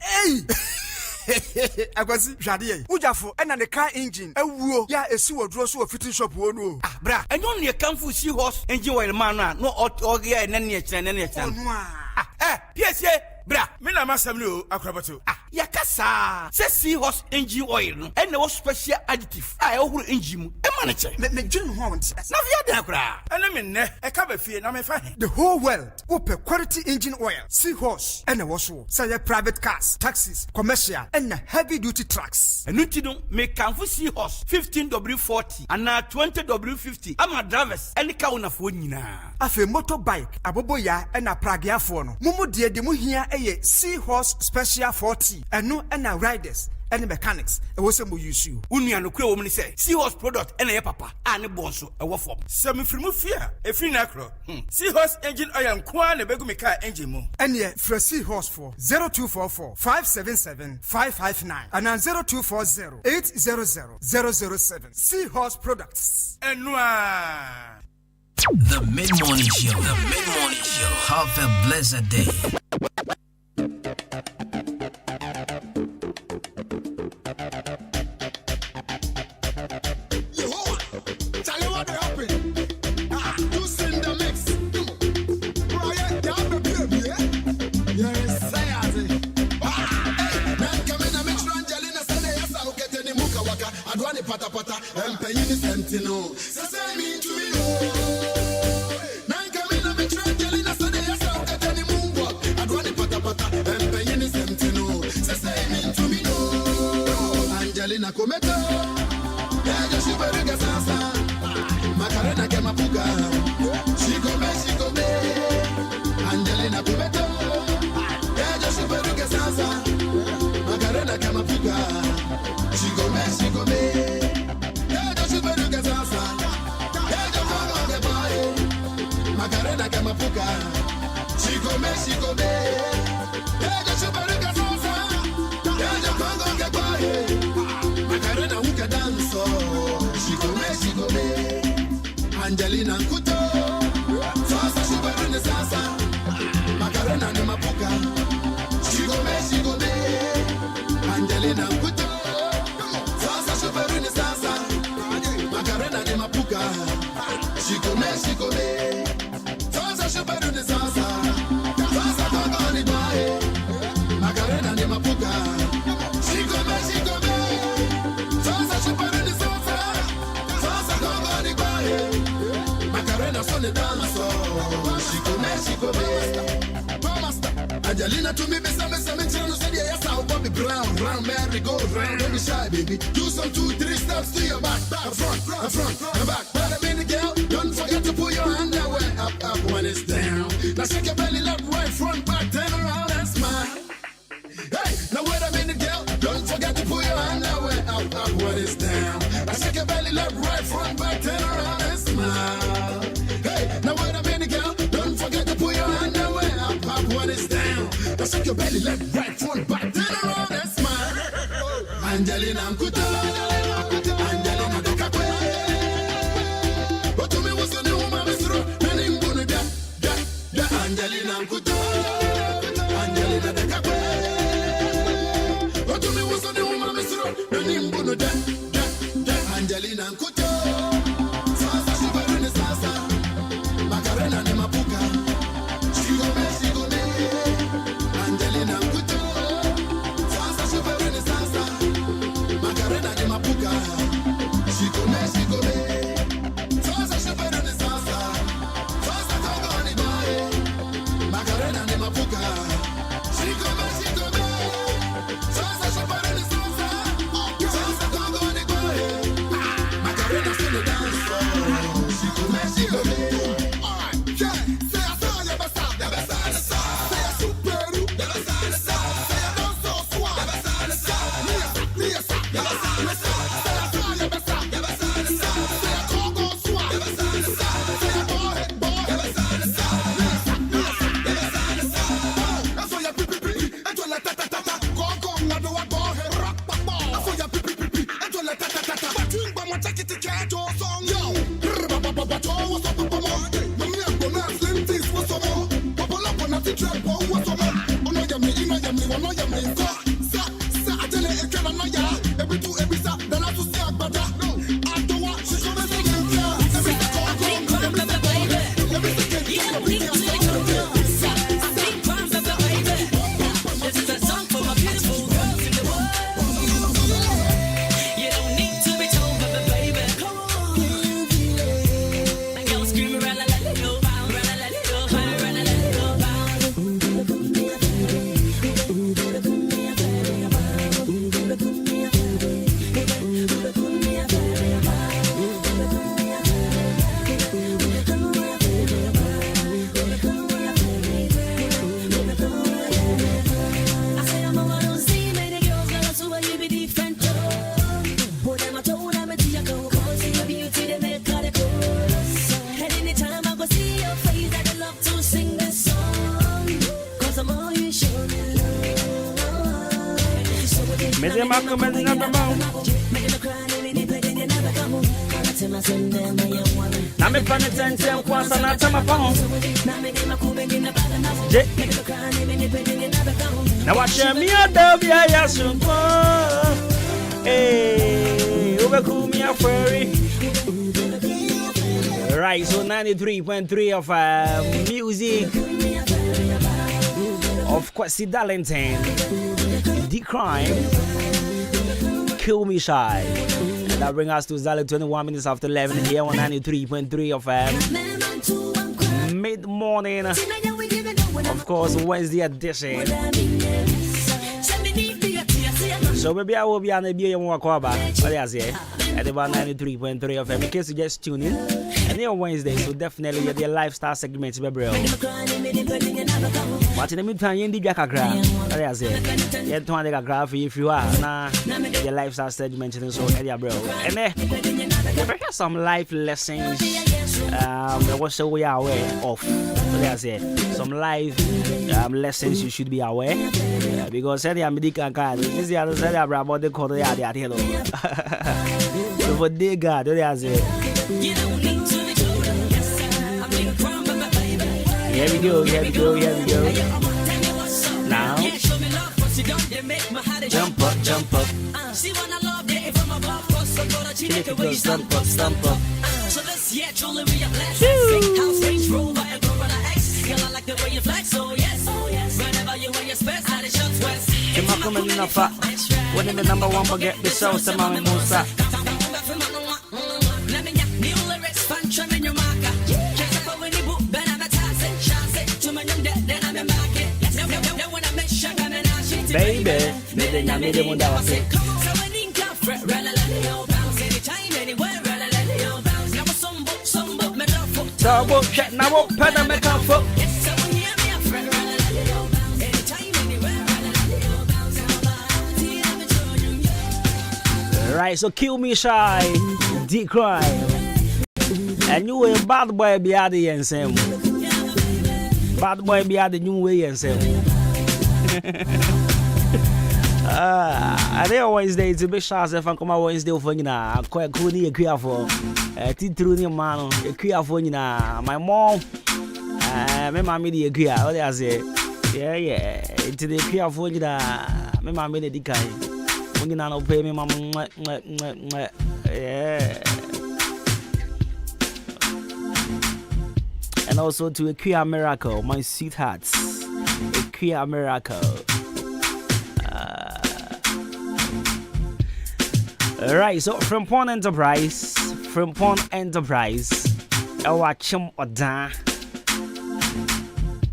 S13: Hey! Akwasi hwade ujafo ena ne car engine ewuo ya esi wodro so fitting shop wo no
S9: bra enyo ne kamfu si horse engine oil man no ogia ene ne kyerɛ yes bra me na masam no akrabato yakasa se si horse engine oil no ene wo special additive ehuru engine mu e ma ne kyɛ
S13: me dwun ho won
S9: na via da kra ene me ne e ka ba fie na me fa he
S13: the whole world open quality engine oil sea horse ene wo so say private cars taxis commercial and heavy duty trucks
S9: enu ti no me kanfo sea horse 15W40 and 20W50 ama drivers ene ka wona fo nyina
S13: afi motorbike aboboya ena pragiafo no mumu de mu hia eye sea horse special 40 enu ena riders any mechanics e wo sem use you
S9: unua no kura wo me say Seahorse product and ye papa ane bonso e wo form sem frimu fia e free na kro Seahorse engine oil nko na begu me car engine mu
S13: ene fra Seahorse for 0244 577 559 and 0240 800 007 Seahorse products
S9: enua.
S2: The Mid-Morning Show. The Mid-Morning Show. Have a blessed day.
S6: Pata pata, and paying the sentinel. Say me to me, Nan Camina, me trangeli, I said, yes, I'll get any moon walk. I'd run the pata pata, and paying the sentinel. Say me to me, Angelina Cometa, yeah, she better get Sasa, Macarena Kemapuga, she go me, Angelina Cometa, yeah, she better get Sasa, Macarena Kemapuga, she go me. Macarena Kamapuka, she go me, yeah, just a better gasosa, yeah, just Congo get by, Macarena who can dance, she go me, Angelina Kuto, Sasa she better in the Sasa, Macarena Nemapuka, she go me, Angelina Kuto, Sasa she better in the Sasa, Macarena Nemapuka, she go me. She better the Sasa, Sasa Congo ni bae, Macarena ni mapuka. She go me, Sasa she better the Sasa, Sasa Congo ni bae, Macarena son the dancer. She go me, Master. Angelina to me, me channel said yes, I'll Bobby Brown, round Mary go round, don't be shy, baby. Do some 2-3 steps to your back, front, and back. But a minute, girl, don't forget to put your hand away. Up when it's down. Now shake your belly left, right, front, back, turn around and smile. Hey, now wait a minute, girl. Don't forget to put your hand away. Up when it's down. Now shake your belly left, right, front, back, turn around and smile. Hey, now wait a minute, girl. Don't forget to put your hand away. Up when it's down. Now shake your belly left, right, front, back, turn around and smile. Angelina Kuta, Angelina Dekakwe. But to me was the new woman, Angelina Kuto, Angelina Dekakwe. What to me was on the woman, Mr. Nimbuno, Angelina Kuto, Sasa, she better in the Sasa, Macarena Nemapuka, she go me, Angelina Kuto, Sasa, she better in the Sasa, Macarena Nemapuka, she go me, Sasa, she better in the Sasa, Sasa, Congo ni bae. Macarena ni mapuka, she go me, Sasa she better ni Sasa, Sasa Congo ni bae. Macarena still the dance floor, she go me. Alright, yeah, say I saw ya besa, say I superu, say I don't so swag, me a say I saw ya besa, say I Congo swag, say I boy.
S7: Now me pan attention, once and not my phone. Now watch me a dove, yeah, soon. Hey, overcool me a furry. Right, so 93.3 of music of Kwesi Darlington, The Crime, Kill Me Shy. And that brings us to exactly 21 minutes after 11 here on 93.3 of mid-morning, of course, Wednesday edition. So maybe I will be on a beer and walk over, but I say, at about 93.3 of in case you just tune in. And on Wednesday, so definitely you're the lifestyle segment, baby. But in the meantime, you need Jacka Grab. I say, you're trying to grab if you are now the lifestyle segment, and so, bro. And then, you some life lessons, what we are aware of. I say, some life lessons you should be aware. Because I'm medical card. This is the other side about the quarter yard. For day God, here we go. Now, jump up. See when I love it from above, so go to stump up. So let's truly be a blessing. House Range Rover and Corona X. Girl, I like the way you flex, oh yes. Whenever you wear your specs, how the shots west. When the number one forget the show, some of Musa. Baby, right, so Kill Me Shy, The Crime. And you a bad boy be at the same. Bad boy be at the new way and same. I think Wednesday to be sure if I come out Wednesday for you now. Quite cool, you care for Titruni man, a clear for you now. My mom, my mommy, the clear. What I say, yeah, it's the clear for you now. My mommy, the guy. When you not pay me, mom, yeah. And also to a queer miracle, my sweethearts, a queer miracle. Right, so from Pon Enterprise, I watch him or da.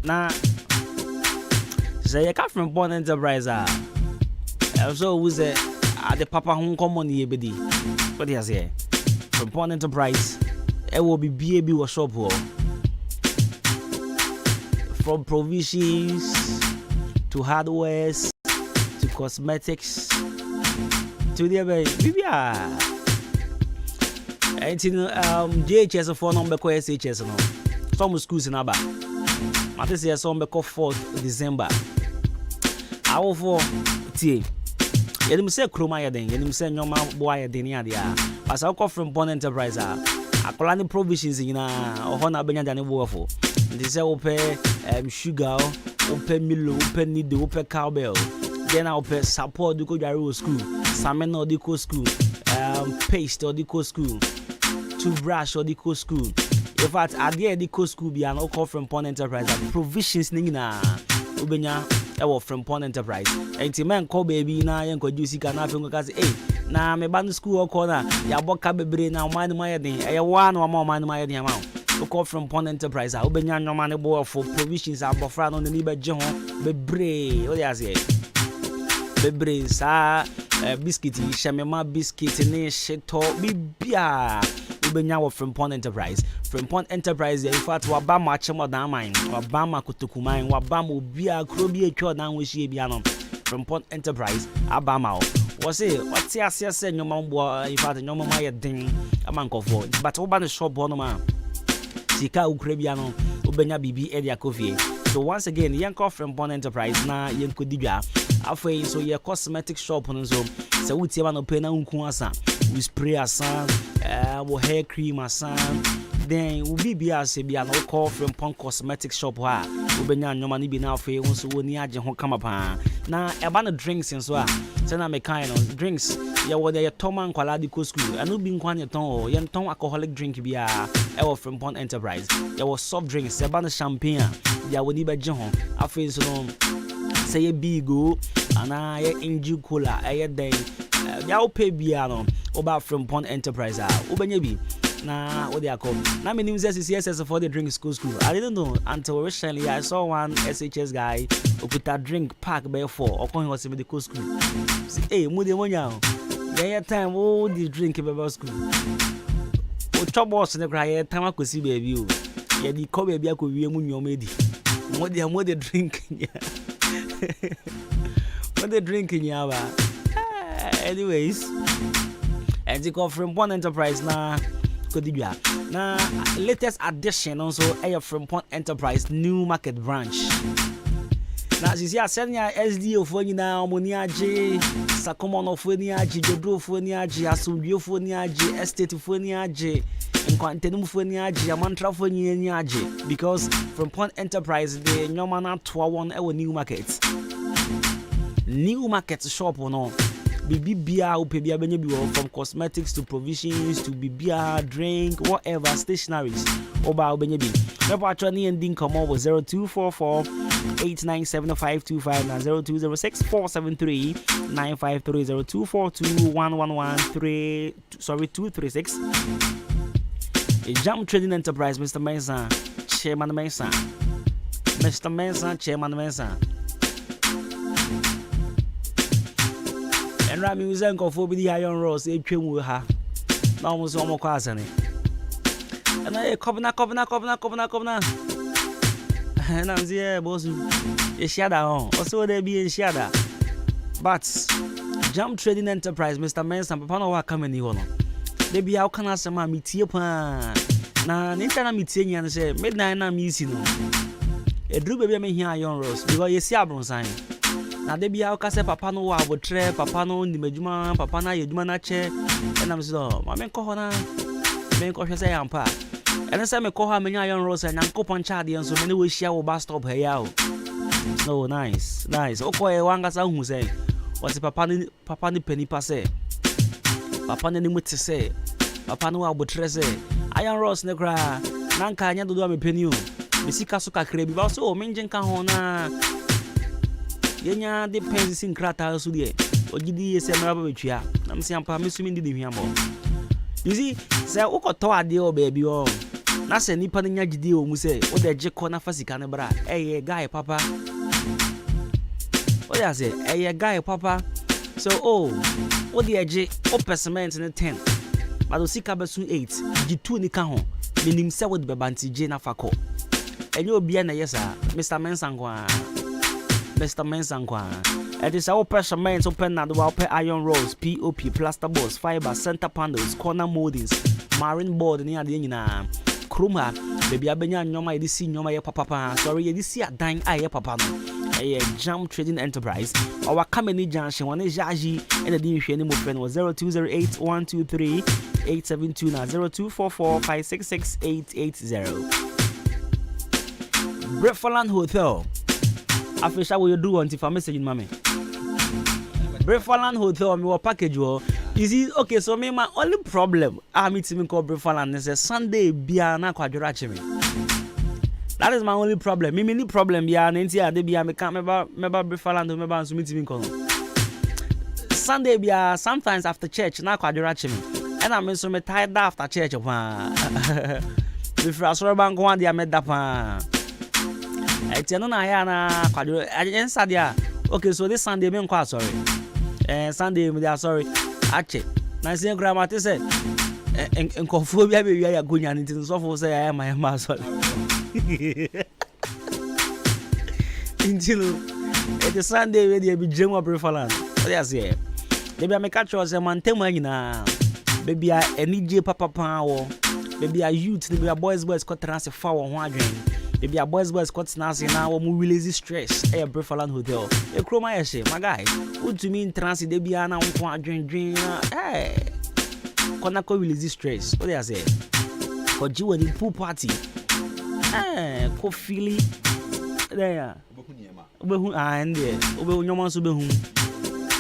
S7: Now, say I come from Pon Enterprise. Also, was the Papa Hong Common ye bedi. What do you say? From Pon Enterprise, it will be BAB or shop. From provisions to hardwares to cosmetics. To the baby, and JHS phone number call SHS no. Some schools in Aba. Mate say some be call 4th December. Awo for tie. Yenim say kroma ya den, yenim say nyoma boy ya den ya dia. As I call from Pon Enterprise akola ni provisions nyina oho na benya dane bo for. They say ope sugar, ope milo, ope nido, ope cowbell. Then I'll pay support the go school, salmon or the school, paste or the school, toothbrush or the school. In fact, at the end the school be an call from Pon Enterprise. Provisions nina ubenya ewo from Pon Enterprise. And man call baby na yen ko juicy can have because hey na me ban school corner ya boka bebre na man my den e one or more man my den amount. Call from Pon Enterprise. Ubenya no man bo for provisions abofra no ni be je ho bebre. What you say? Bebre sa biscuit shamema biscuit ne sheto bibia ubenya wo from Pon Enterprise in fact wabama chemo dan man wabama kutukuman wabama obia kro bi atwa dan wo hie bia no from Pon Enterprise abama wo say what say nyoma mbo in fact nyoma ma ye den amankofo but wo ba no shop no ma sika ukre bia no ubenya bibi e dia kofie So once again, Yanko from Bon Enterprise na Yanko Dibia. After so your cosmetic shop on so we tell no pay na unkuasa. We spray asan, we hair cream asan. Then we be as be an call from Pon Cosmetic Shop wa. We be nyan nyoma ni bi na afei won so woni age ho kama pa. Na eba no drinks nso a. Say na me kind of drinks. Ya wo dey Toman kwala di school. Anu bi nkwan ye ton o. Ye ton alcoholic drink bi a. E from Pon Enterprise. Ya wo soft drinks, eba no champagne a. Ya wo ni be je ho. Afei so no say ye bigo ana ye inju cola ye den. Ya wo pay bia no. Oba from Pon Enterprise a. Obenya bi. Na what they are called. Now my name is CSS for the drink school. I didn't know until recently I saw one SHS guy who put a drink pack by 4 or going was in the school. Hey, Moody Monya. Yeah, time all the drink about school. Oh, top boss in the cry time I could see baby. Yeah, the call baby I could be a munyo medi. What they drinking? What they drinking, Yaba? Anyways, and they call from One Enterprise now. Now, latest addition also from Pont Enterprise New Market Branch. Now, you see, I said, SD for you now, Moniaji, Sakomono for Niaji, Jodo for Niaji, Asubio for Niaji, Estate for Niaji, and Quantenum for Niaji, a mantra for Niaji, because from Pont Enterprise, the Nomana 1 our new market. New market shop or no. Bibia from cosmetics to provisions to bibia drink whatever stationaries oba obenyebi never actually ending come over 0244 897525 and 0206 473 953 0242 111 236 a Jam Trading Enterprise. Mr. Mensah, Chairman Mensah. Mr. Mensah, Chairman Mensah. And Rami was uncle for the iron rose, a trim with her. Now was almost cousin. And I copna. And I'm there, boss. A shadow, also there be a shadow. But Jam Trading Enterprise, Mr. Mensah, Papa, what coming here? They be how can I say, Mammy, Tiopan? Now, Nintana meeting and say, midnight, I'm missing. A drew baby me here, iron rose, because you see a bronze sign. Now they be how can say Papa no wa would tre, Papa no the Majuma, Papa na Yeduma na che, and I'm so, my men call her, men call her say I'm pa. And I say me call her many iron rose and Uncle Panchadi and so many we share will bust up her out. No, nice. Okay, one gas who say, what's Papa ni penny passe? Papa ni muti say, Papa no wa would tre say, iron rose negra, Nanka nya do me penny. Misika suka krebi ba so menjen kan hona. Yenya depends in krata so de ogidi ese mara ba betwa na mse ampa mesumi ndi de hwiamo. You see say ukoto ade o baby o na se nipa nya gidi o mu se o de je ko na fasika ne bra guy papa o ya say guy papa so o de je o percent ne 10 but o sika be su 8 gi2 ni ka ho minim se wo de bebanti je na fako enyo bia na yesa Mr. Mensah kwa. It is our percement open na do pay iron rolls, POP, plaster boards, fiber, center panels, corner moldings, marine board ni ade nyina. Kroma, baby abenya nyoma edi si nyoma ye papa. Sorry, edi si adan aye papa no. Jam Trading Enterprise. Our company junction one is Jaji and the din mo friend was 0208 123 872 na 0244 566 880. Brefaland Hotel. Afisha will you do until for message mommy. Brefaland Hotel, me package you. You see, okay, so me my only problem I meet me call Brefaland is a Sunday bia na kwadurache me. That is my only problem. Me many problem bia na ntia de bia me can member Brefaland member anso meet me call. Sunday bia sometimes after church na kwadurache me. And I'm so me tired after church pa. Before asoro bank one dia me da pa. Etiano na ya na kwado agensa dia. Okay, so this Sunday me nkwa sorry. Sunday me dia sorry. Ache. Na say grandma te say nkofo bia be ya gonya ntin so for say I am my sorry. Intilo. It is Sunday we dey be jemu Brefaland. What you say? Baby me catch us man temu nyina. Baby a NJ papa pa wo. Baby a youth, baby a boys ko transfer wo ho adwen. Maybe a boys got nasty now or more release stress. A Brefaland Hotel. A chroma my guy. What do you mean transit de biana on drink? Hey, Konako release stress. What they say? For you and the pool party. Hey, coffee. There. And there.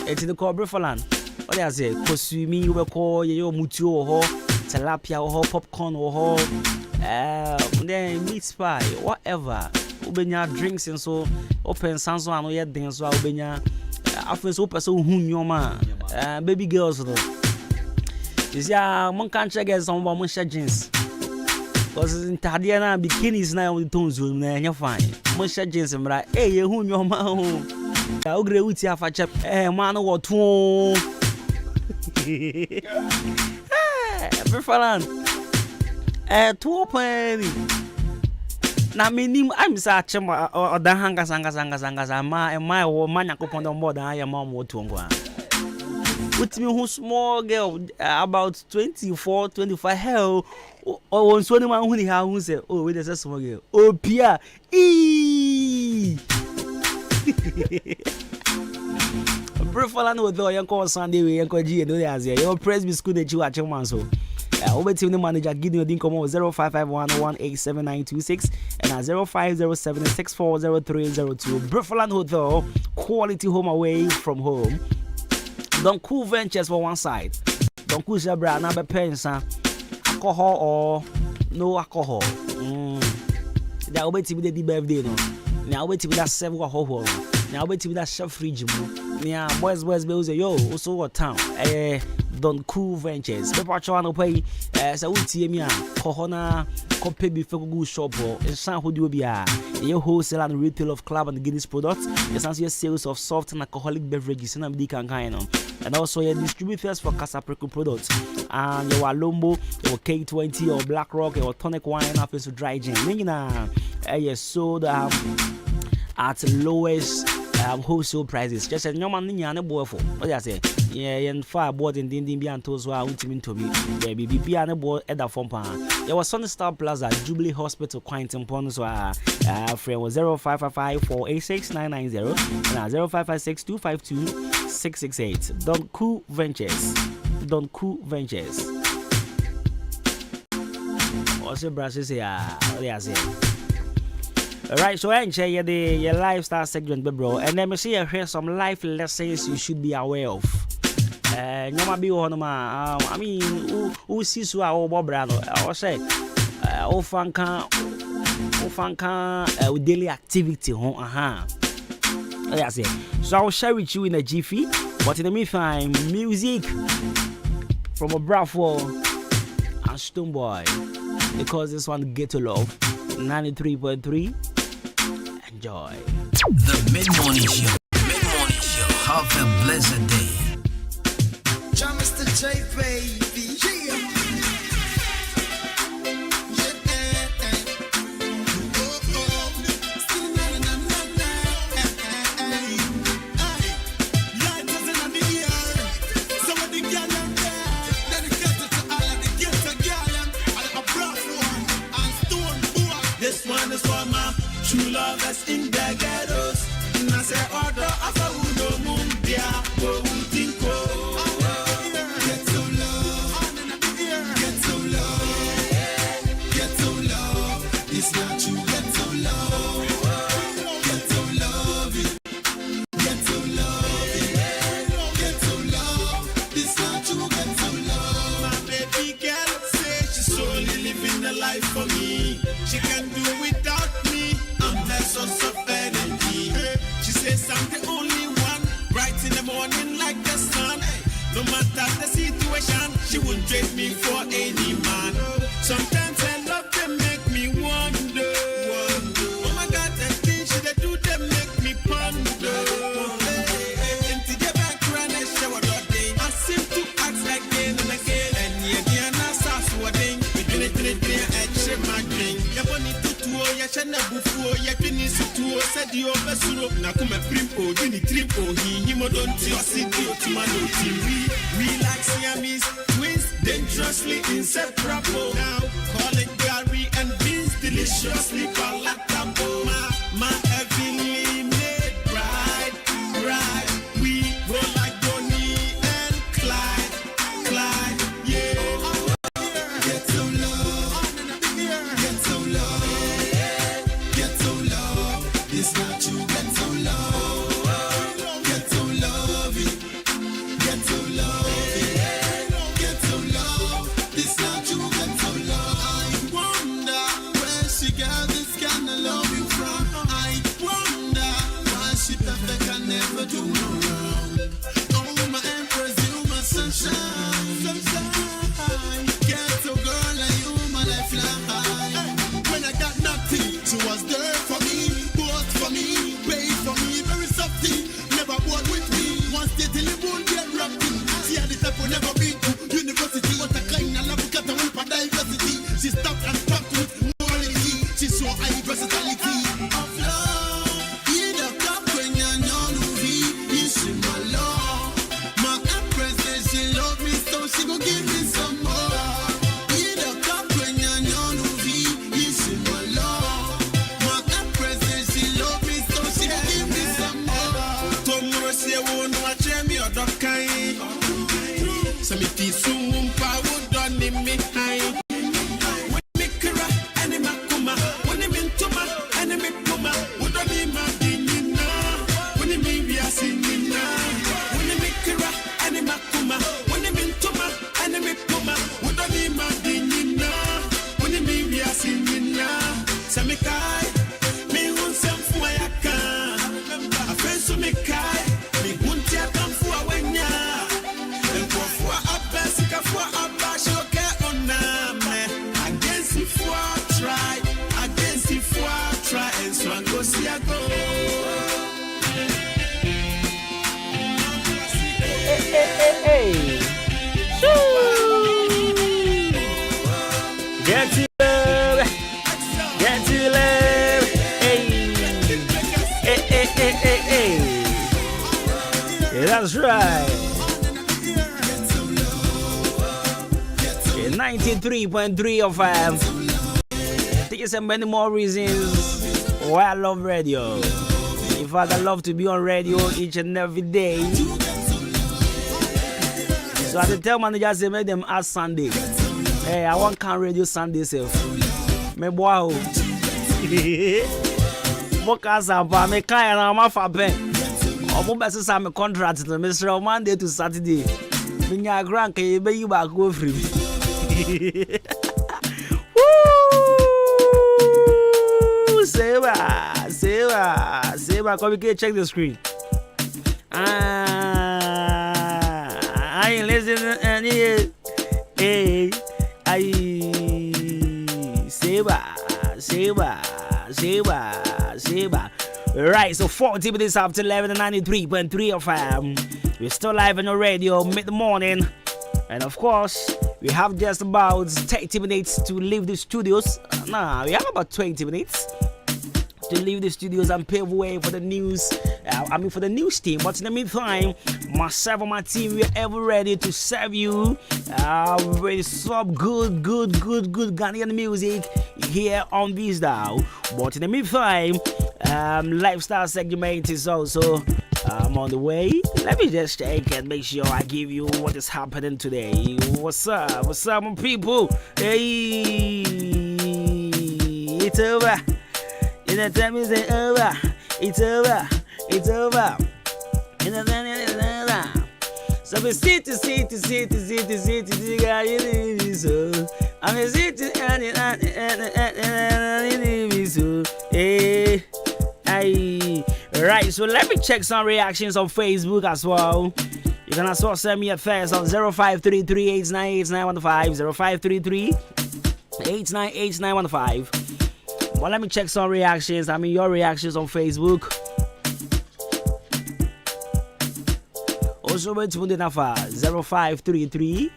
S7: It's the core Brefaland. What they say? Kosumi, we call your mutu or tilapia or popcorn or then meat pie, whatever. Ubenya drinks and so open sans one or yet dance while Ubenya after so person whom your man baby girls though. Is ya one can't check as some woman jeans. Because in Tadiana bikinis now with tones room and you're fine. Musha jeans and right, hey, whom your man. I'll agree with you for chap, man or two. Preferan. 2 open. Na minim I'm such or the hanga sanga my woman upon on board. I am mom to with me who small girl about 24, 25 hell or one swimming man who who say, oh, wait, there's a small girl. Oh, Pia. Preferan with the young call Sunday, we and G and the Asia. Your press be school that you are your so. Over to the manager, give you a dinkum 0551187926 and 0507640302. Brefaland Hotel, quality home away from home. Don't cool ventures for one side. Don't cool Jabra, number pens, alcohol or no alcohol. They are waiting with the birthday. Now waiting with that 7 hole. Now waiting with that chef fridge. Yeah, boys, yo, also what town? Don't cool ventures. People trying to pay. So we see me Kohona, copy before go shop or San Hodio Bia. Your wholesale and retail of club and Guinness products. Essential sales of soft and alcoholic beverages and and also your distributors for Casapreco products. And your Lombo, your K20 or Black Rock or tonic wine after to dry gin. You sold at lowest wholesale prices. Just a normal ninja boy for what I say. Yeah, and far board in Dindin Bian Toes were ultimate to me. Baby, be an board at the phone. There was Sunny Star Plaza, Jubilee Hospital, Quinton Pons. Friend was 0555-486-990 and 0556-252-668. Don't Cool Ventures. Don't Cool Ventures. What's your brushes here? What do I say? Alright, so I share your lifestyle segment, bro. And let me see here some life lessons you should be aware of. No be on I mean, who sees who are Bob Brano? I was say, Ofanka, daily activity. That's it. So I'll share with you in a jiffy. But in the meantime, music from a Bravo and Stoneboy, because this one get to love 93.3. Enjoy
S2: the mid-morning show. Mid-morning show. Have a blessed day.
S6: Mr. J, baby.
S1: This one is for my true lovers in the ghettos. And I say, order of a uno mundia, wo utinko. Get so low, get so low, get so low. It's not you, get so low, get so low, get so low, get so low. It's not you, get so low. My baby girl say she's solely living the life for me. She can do without me. I'm her source of energy. She says I'm the only one, bright in the morning like the sun. No matter the situation, she won't trade me for any man. Sometimes her love them make me wonder. Oh my God, the things she do them make me ponder. Into the background and shower all day. I seem to act like again and again. And again I saw sweating. We did it and share my drink. Ya chana bufuo ya kini situo sedi obesuro na kuma primpo dini tripo hi modonti osidi otumano TV. We like Siamese twins, dangerously inseparable. Now call it Gary and Vince.
S6: deliciously palatable. My heavenly made bride, bride. We roll like Bonnie and Clyde, Clyde, yeah. Get so low, get so low, get so low. It's not you, get so low, get so low, get so low, get so low. It's not you, get so low. I wonder where she got this kind of loving from. I wonder why she perfect and never do no wrong. Oh, my empress, you my sunshine, sunshine. Get a girl like you, my lifeline. When I got nothing, she was there for me, bought for me, paid for me, very softy. Never bored with me. Once they till it won't get wrapped in. She had the type who never been to university. What a kind of love, got a whip for diversity. She stopped and stopped with morality. She saw high versatility of love. In the cup when you're non-movie, you see my love. My empress says she love me, so she gon' give me some more. In the cup when you're non-movie, you see my love. My empress says she love me, so she gon' give me some more. Tomorrow she won't watch me or dog kind. So me tea soon power done in me high. When me kira and me kuma, when me intuma and me kuma, would be my dinina. When me be a singina, when me kira and me kuma, when me intuma and me kuma, would be my dinina. When me be a singina, so me kai, me won some for ya can. A friend so me kai, me won't ya come for a wenya. And for a basic for a bash, okay on against if I try, against if I try, and so I go see I go.
S7: Hey. Get to love. Get to love. Hey. Hey. Yeah, that's right. 93.3 of FM. There's so many more reasons why I love radio. In fact, I love to be on radio each and every day. So I tell managers, they make them ask Sunday. Hey, I want can radio Sunday self. Me boy. Because I'm me kind of my fabe. Omo best say me contract to Mr. Monday to Saturday. Me nya grant can be you back go free. Woo! Seba, come here, check the screen. I ain't listening any. Hey, Seba. Right, so 40 minutes after 11 and 93.3 FM. We're still live on the radio mid-morning. And of course, we have just about 30 minutes to leave the studios. We have about 20 minutes to leave the studios and pave way for the news. For the news team. But in the meantime, myself and my team, we're ever ready to serve you with some good Ghanaian music here on this dial. But in the meantime, lifestyle segment is also on the way. Let me just check and make sure I give you what is happening today. What's up, my people? Hey, it's over. In the time is over. It's over. In the time is over. So we sit, I'm a city right, so let me check some reactions on Facebook as well. You can also send me a text on 0533 898915 0533 898915. Well, let me check some reactions. Your reactions on Facebook. Also, wait to put it 0533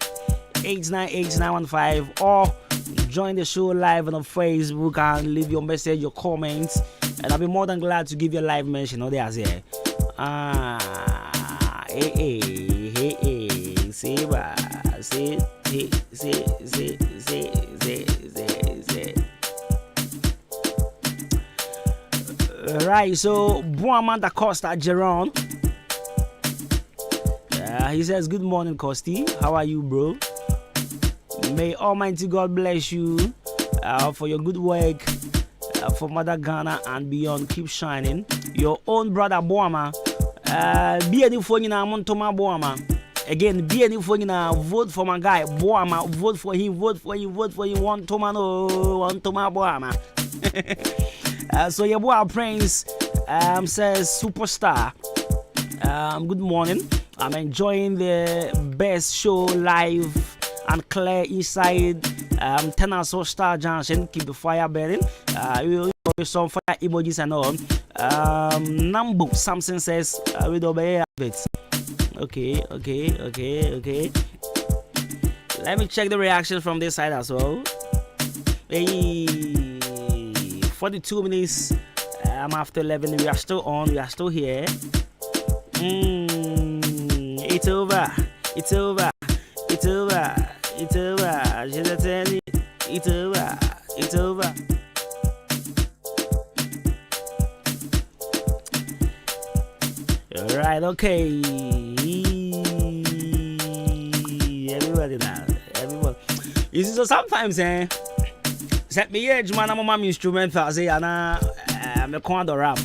S7: 898915 or join the show live on Facebook and leave your message, your comments, and I'll be more than glad to give you a live mention. Oh, there's here. Hey, say, Right, so Buama da Costa Geron. He says, good morning, Costi. How are you, bro? May Almighty God bless you for your good work for Mother Ghana and beyond. Keep shining. Your own brother Buama. Be any phone in Montoma Buama. Again, be any phone in vote for my guy Buama. Vote for him. Vote for him. Vote for him. One Tomano. One Toma Buama. So your boy Prince says superstar. Good morning. I'm enjoying the best show live and clear inside Tenaso Star Junction. Keep the fire burning. We some fire emojis and all. Nambu Samson says we don't obey it. Okay. Let me check the reaction from this side as well. Hey, 42 minutes. After 11. We are still on. We are still here. It's over. It's over. It's over. It's over. Just tell you, it's over. It's over. Alright, okay. Everybody now. Everybody. You see, so sometimes, set me edge, man, I'm a instrumental. I say, I'm a corner rap.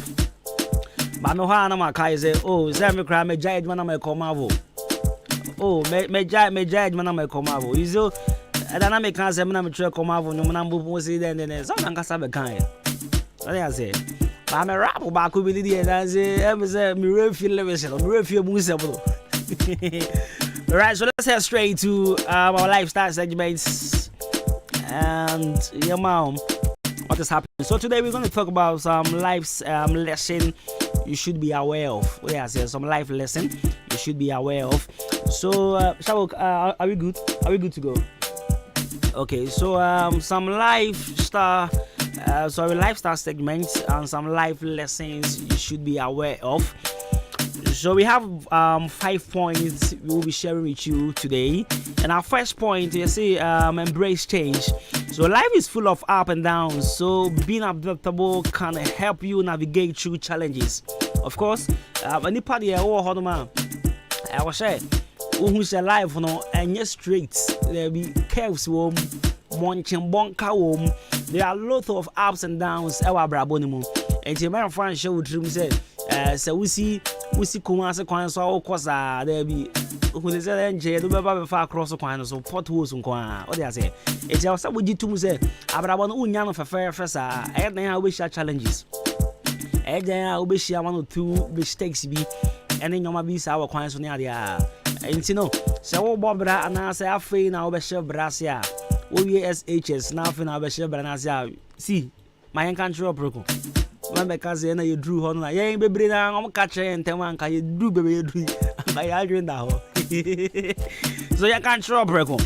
S7: But no harm, my car say, oh, Sammy Cram, me judge, man, I'm a comavo. Oh, me judge, man, I'm a comavo. You so, I don't make cancer, man, I'm a truck comavo, no man, I'm see then, some can have a kind. What I say? I'm a rap about could be the and I say, me refeel everything, me refeel musable. Alright, so let's head straight to our lifestyle segments. And your mom, what is happening? So today we're going to talk about some life lesson you should be aware of. What I say, some life lesson you should be aware of. So, Shabok, are we good? Are we good to go? Okay, so some lifestyle segments and some life lessons you should be aware of. So we have 5 points we will be sharing with you today. And our first point, you see, embrace change. So life is full of up and downs. So being adaptable can help you navigate through challenges. Of course, any party I was saying, who's alive, and yes, straight. There be curves, munching bonka. There are lots of ups and downs. Our brabonimu. And the man friend show with him said, so we see Kumasa Kwan so all cause there be who is an NJ, the baby far across the Kwan, so potholes and Kwan. What they say? It's also what you to say. Abrabon Unyan of a fair fessa. I wish our challenges. I wish I 1 or 2 mistakes be, and then your bees our Kwans on the area. And you know, so Bobra and I say, I feel now be chef Brasia. OESHS now for now be chef Branasia. See, my country of Broco. Because you drew on like, yeah, baby, I'm catching and tell one, can you do baby? By arguing that. So you can't show up, Breco.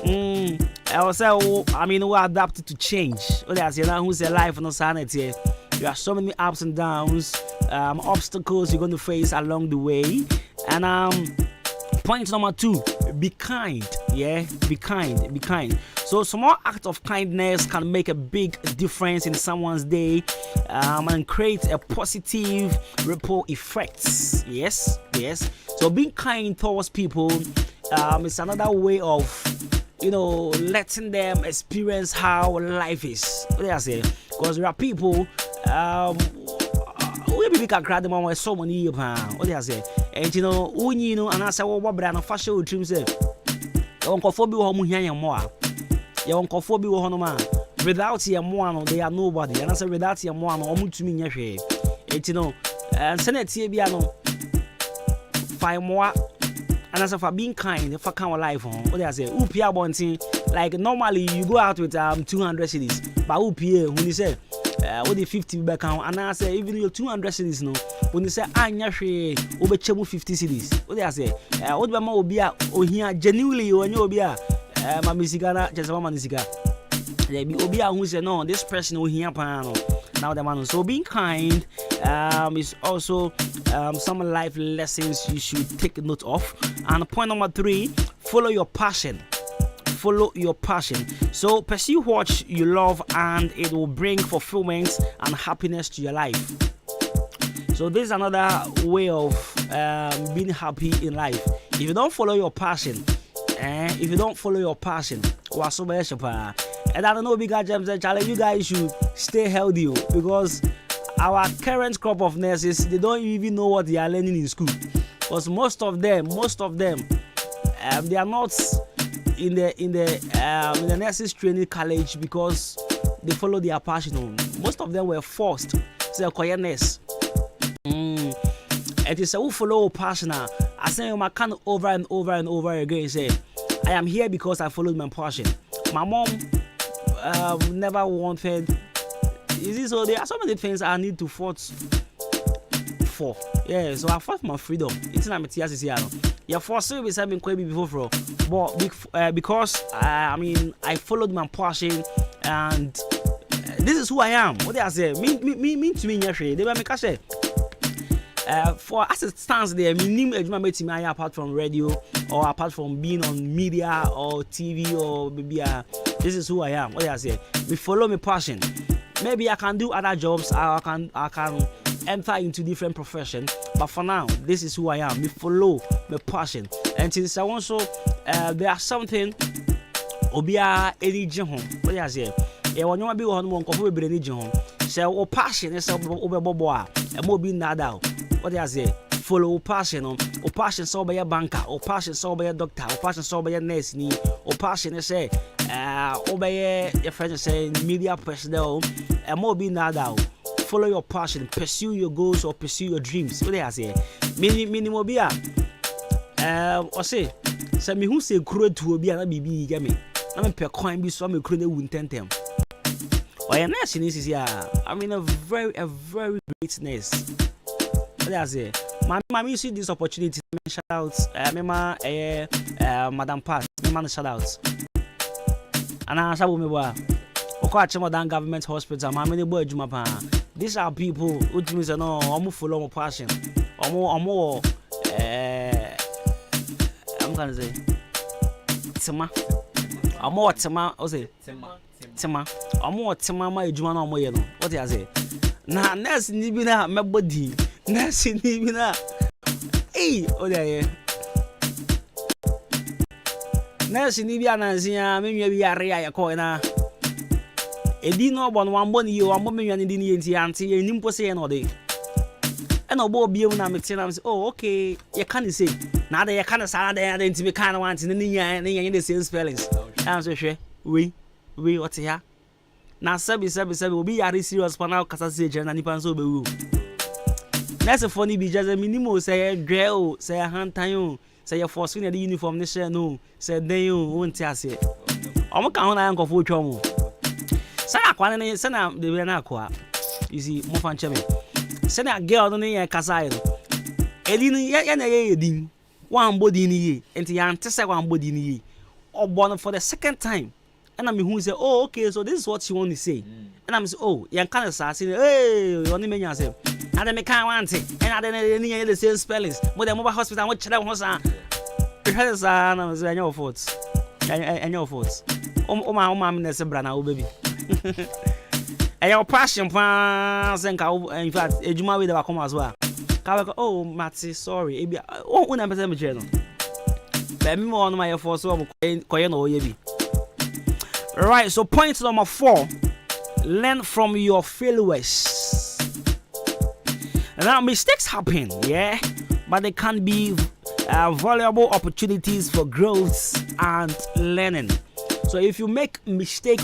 S7: I was say, we adapted to change. What I say now, who's a life no sanity? There are so many ups and downs, obstacles you're going to face along the way. And point number 2, be kind. Yeah, be kind. So small act of kindness can make a big difference in someone's day and create a positive ripple effects. Yes. So being kind towards people is another way of, letting them experience how life is. What do I say? Because there are people we be can cry the mom with so many years. What do I say? And and I say, what brand of fashion with him say? Onkophobia homu here more. Your onkophobia honoma. Without your moano, they are nobody. And I say without your moano, omu to me nyehwe. And Senate biano. Five more. And as for being kind, for our life on. What I say? Upia bonting. Like normally you go out with 200 cities. But upia when you say what the 50 back count, and I say even your 200 cities no. When you say nyehwe, ube chemu 50 cities. What I say? What be ma obia ohia genuinely when you obia ma misigana just ma nisika. There be obia who say no, this person ohia pa no. Now the man. So being kind is also some life lessons you should take note of. And point number 3, follow your passion. Follow your passion. So pursue what you love and it will bring fulfillment and happiness to your life. So this is another way of being happy in life. If you don't follow your passion, and you I don't know, bigger James and Charlie, you guys should stay healthy because our current crop of nurses, they don't even know what they are learning in school. Because most of them, they are not in the nurses training college because they follow their passion. Most of them were forced to say nurse. It is a who follow passion. I say my can over and over again. Say I am here because I followed my passion. My mom never wanted. Is it so? There are so many things I need to fight for. Yeah, so I fought for my freedom. It's not material. Yeah, for sure, we have been quite before, but because I followed my passion, and this is who I am. What do I say? Me to me, yes, they make us say. For as it stands there, me apart from radio or apart from being on media or TV or maybe this is who I am. What do I say? Me follow my passion. Maybe I can do other jobs. I can enter into different professions. But for now, this is who I am. Me follow my passion. And since I also there are something obia any jehon. What do I say? When you be on one coffee be any jehon. So passion is obe and more being nada. What do I say? Follow passion on. O passion so by a banker. O passion so by a doctor. O passion so by a nurse. O passion is say obey your friends say media personnel and more being nada. Follow your passion, pursue your goals or pursue your dreams. What do I say? Minimum be or say me who say crude to be an BB game. I'm per coin be so me crude win 10 them. Or your nurse is here. I mean a very great nurse. What do I say? My see this opportunity. Shout outs. Mema Madam Pat. Me shout outs. And I shall me boy. Okwa Modern Government Hospital. My many boy Adwuma pa. These are people who do say no. I'm follow my passion. I'm gonna say Tima. I'm more Tima. I say Tima. I'm more Tima. My Adwuma no more no. What do I say? Na nurse ni bi na my body. Nurse ni bi na. Hey, oh there. Nurse ni bi anansia me nwa bi yare ya ko na. Edi no bon wan bon yi wan bon me nwa ni di ni enti ante ye nimpo se ye no de. E no bo biem na me tie na me say oh okay ye can say na da ye can say na da enti me kan want ni nya the same spellings. Am so hwe we what ya na sabi obi yare serious pa na kasa se je na nipa so bewu. That's a funny be just a minimum say drill say hantan o say you force the uniform ne share no say den o won ti ase. Omo kan ho na yankofo twom mo. Say akwane ne say na de be na akwa. You see mo fan cheme. Say na girl no ne kasa e no. Edi no ye na ye edin. Wan body ni ye. Enti ya ante say wan body ni ye. Obo for the second time. And I'm who say, oh, okay, so this is what she want to say. And I'm say, oh, you can't say, hey, you only mean yourself. And then me can't want it. And I didn't the same spellings. But the mobile hospital, what children was on? Because I'm saying, your faults. And your faults. Oh, my mom, that's a brand, baby. And your passion, in fact, Adwuma with the come as well. Oh, Matty, sorry. Oh, when I'm a journal. Let me on my force of Koyan or Yebi. Right, so point number 4, learn from your failures. Now, mistakes happen, yeah, but they can be valuable opportunities for growth and learning. So if you make a mistake,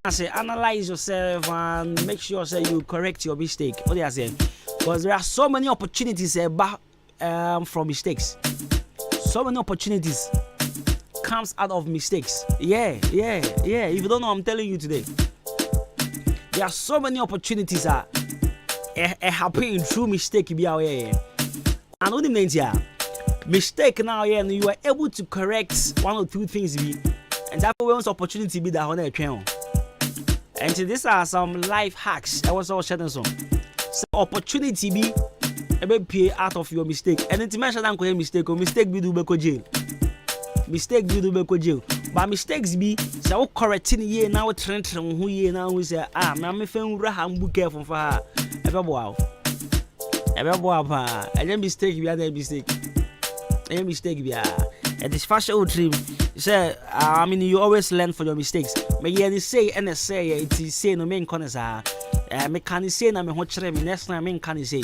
S7: say analyze yourself and make sure you correct your mistake. What do I say? Because there are so many opportunities from mistakes. So many opportunities comes out of mistakes. Yeah. If you don't know, I'm telling you today. There are so many opportunities that happen through mistake. And what means mistake now, yeah, you are able to correct one or two things, and that was opportunity be that on a channel. And these are some life hacks. I was all sharing some. So opportunity be pay out of your mistake. And to mention that mistake be do be jail. Mistake be do be jail. But mistakes be so correcting ye now trend who ye now we say me fen wura ham bu careful for her. wow. Any mistake, we had a mistake. Any mistake, we are. And this fashion dream, say, I mean, you always learn from your mistakes. May you say, and say, it is say no main corners are. Me can say, na me watch me next time, me can say,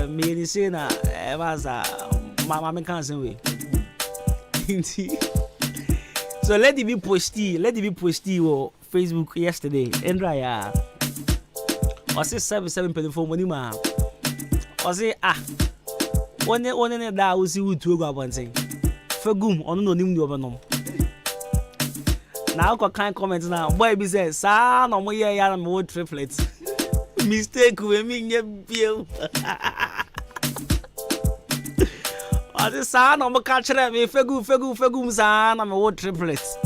S7: me say, na, was my can't say. So let it be posted on Facebook yesterday. Andra ya. Was it 7 money ma? Was it one that was you to go about saying Fegum on no nim the overnom. Now kind comments now. Boy be says, son no more ya more triplets. Mistake we mean ye bill. I just son no more catch me Fegum son I'm more triplets.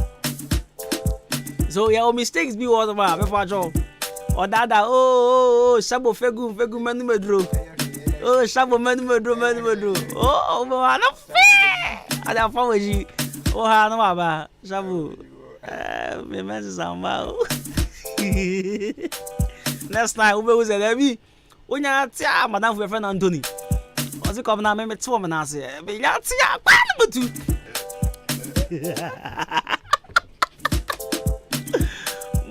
S7: So your mistakes be all about before Joe. Or dada Shabo Fegum manu medro. Oh, Shabo manu medro. Oh, man, no fair. I don't follow you. Oh, no, Baba. Shabo. Me message somehow. Next time, we was at me. When you are Madame for friend Anthony. Was it come now? Me 2 minutes. Me ya tia. But you.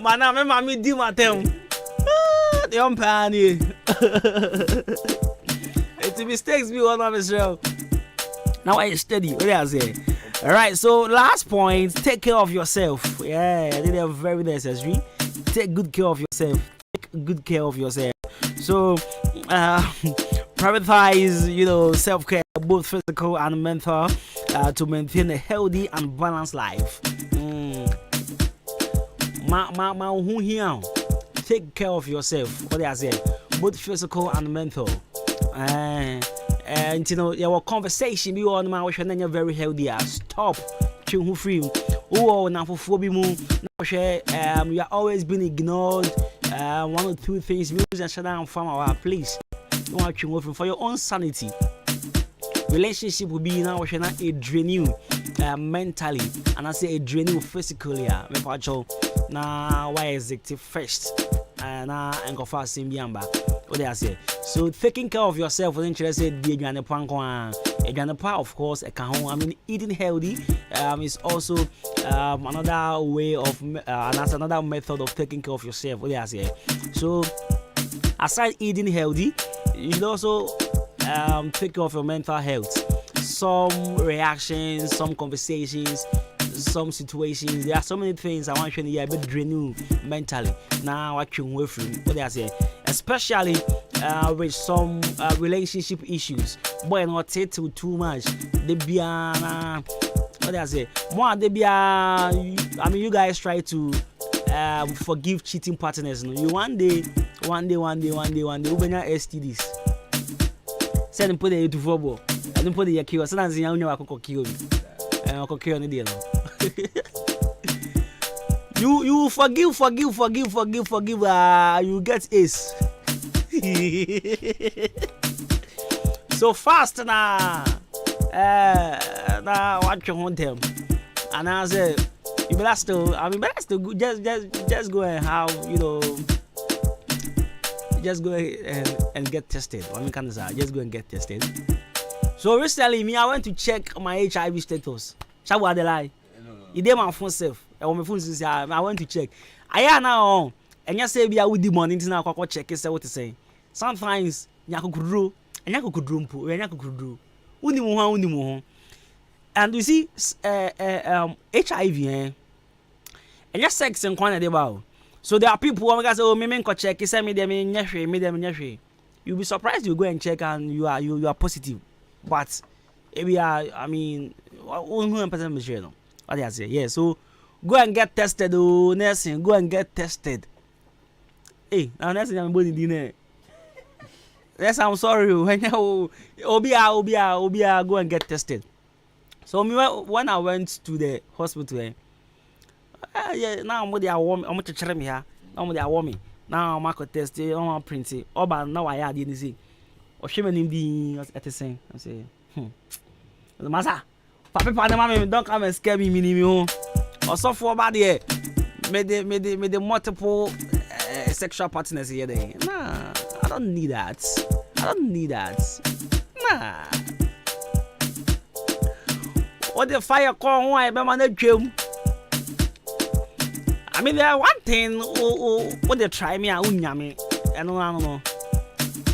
S7: Mana me mami di matem. The umpire. It's mistakes be one of Israel. Now I study. What do I say? All right. So last point: take care of yourself. Yeah, I did a very necessary. Take good care of yourself. Take good care of yourself. So, prioritize, self-care, both physical and mental, to maintain a healthy and balanced life. Take care of yourself. What do I say? Both physical and mental. And your conversation be on my wish and you're very healthy. Stop chewing free. Oh, now for phobia you are always being ignored. 1 or 2 things music and shut down from our please. Don't want you for your own sanity. Relationship will be now a drain you mentally, and I say a drain you physically. Now why executive first and go fast in Biamba. What I say? So taking care of yourself was interested the of course eating healthy is also another way of that's another method of taking care of yourself. What I say? So aside eating healthy, you should also take care of your mental health. Some reactions, some conversations, some situations, there are so many things I want to hear about drain you mentally. Now I can away from what I say, especially with some relationship issues. Boy, not take too much. They be what I say, more they be you guys try to forgive cheating partners. You one day, we bring STDs. Send them put the to football. I don't put the kill. So that's the young I could kill you. I could kill the deal. You forgive. You get ace. So fast now. Now what you want them? And I said, you better still. Just go and have just go and get tested. Just go and get tested. So recently, I went to check my HIV status. Shall I lie? You did my phone self. I went to check. I now and you say we are with the money now. I check it. What to say? Sometimes you could do, and you could do. And you see, HIV, and your sex and quantity about. So there are people who say, "Oh, me go check. Say me them. You'll be surprised. You go and check and you are positive. But we are. 100% what do I say? Yeah. So go and get tested. Oh, nursing. Go and get tested. Hey, now nursing I'm body dinner. Yes, I'm sorry. When you Obia, go and get tested. So when I went to the hospital. Yeah, now I'm warm. I'm to check me here. Now they are warming. Now I'm going to test it. I'm print it. Oh, but now I didn't see. Or she may be at the same. I say, the master, Papa, don't come and scare me. Or so for body. Made the multiple sexual partners here. Nah, I don't need that. Nah. What the fire call? Why, man? I mean, there one thing. What they try me, I don't know.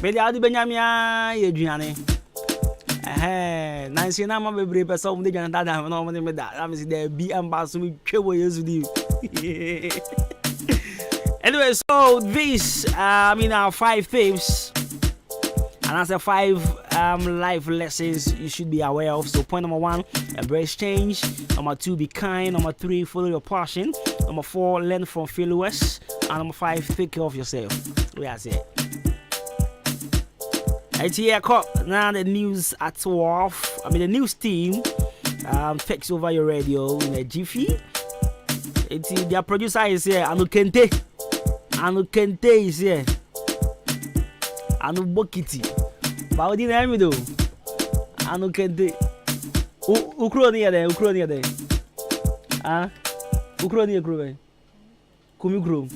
S7: But I do Benjamin, Adriani. Nancy, I'm a baby person. They can't that. I'm not with that. I'm there. Be ambassador. We years with you. Anyway, so this, our 5 tips. And that's the 5 life lessons you should be aware of. So point number 1, embrace change. Number 2, be kind. Number 3, follow your passion. Number 4, learn from failures. And number 5, take care of yourself. That's it. It's here, now the news at 12. The news team takes over your radio in a jiffy. It's their producer is here, Anu Kente is here. Anu Bokiti. But what did I do? Anu Kente. Ukronia there. Ukronia, Kumi Krum.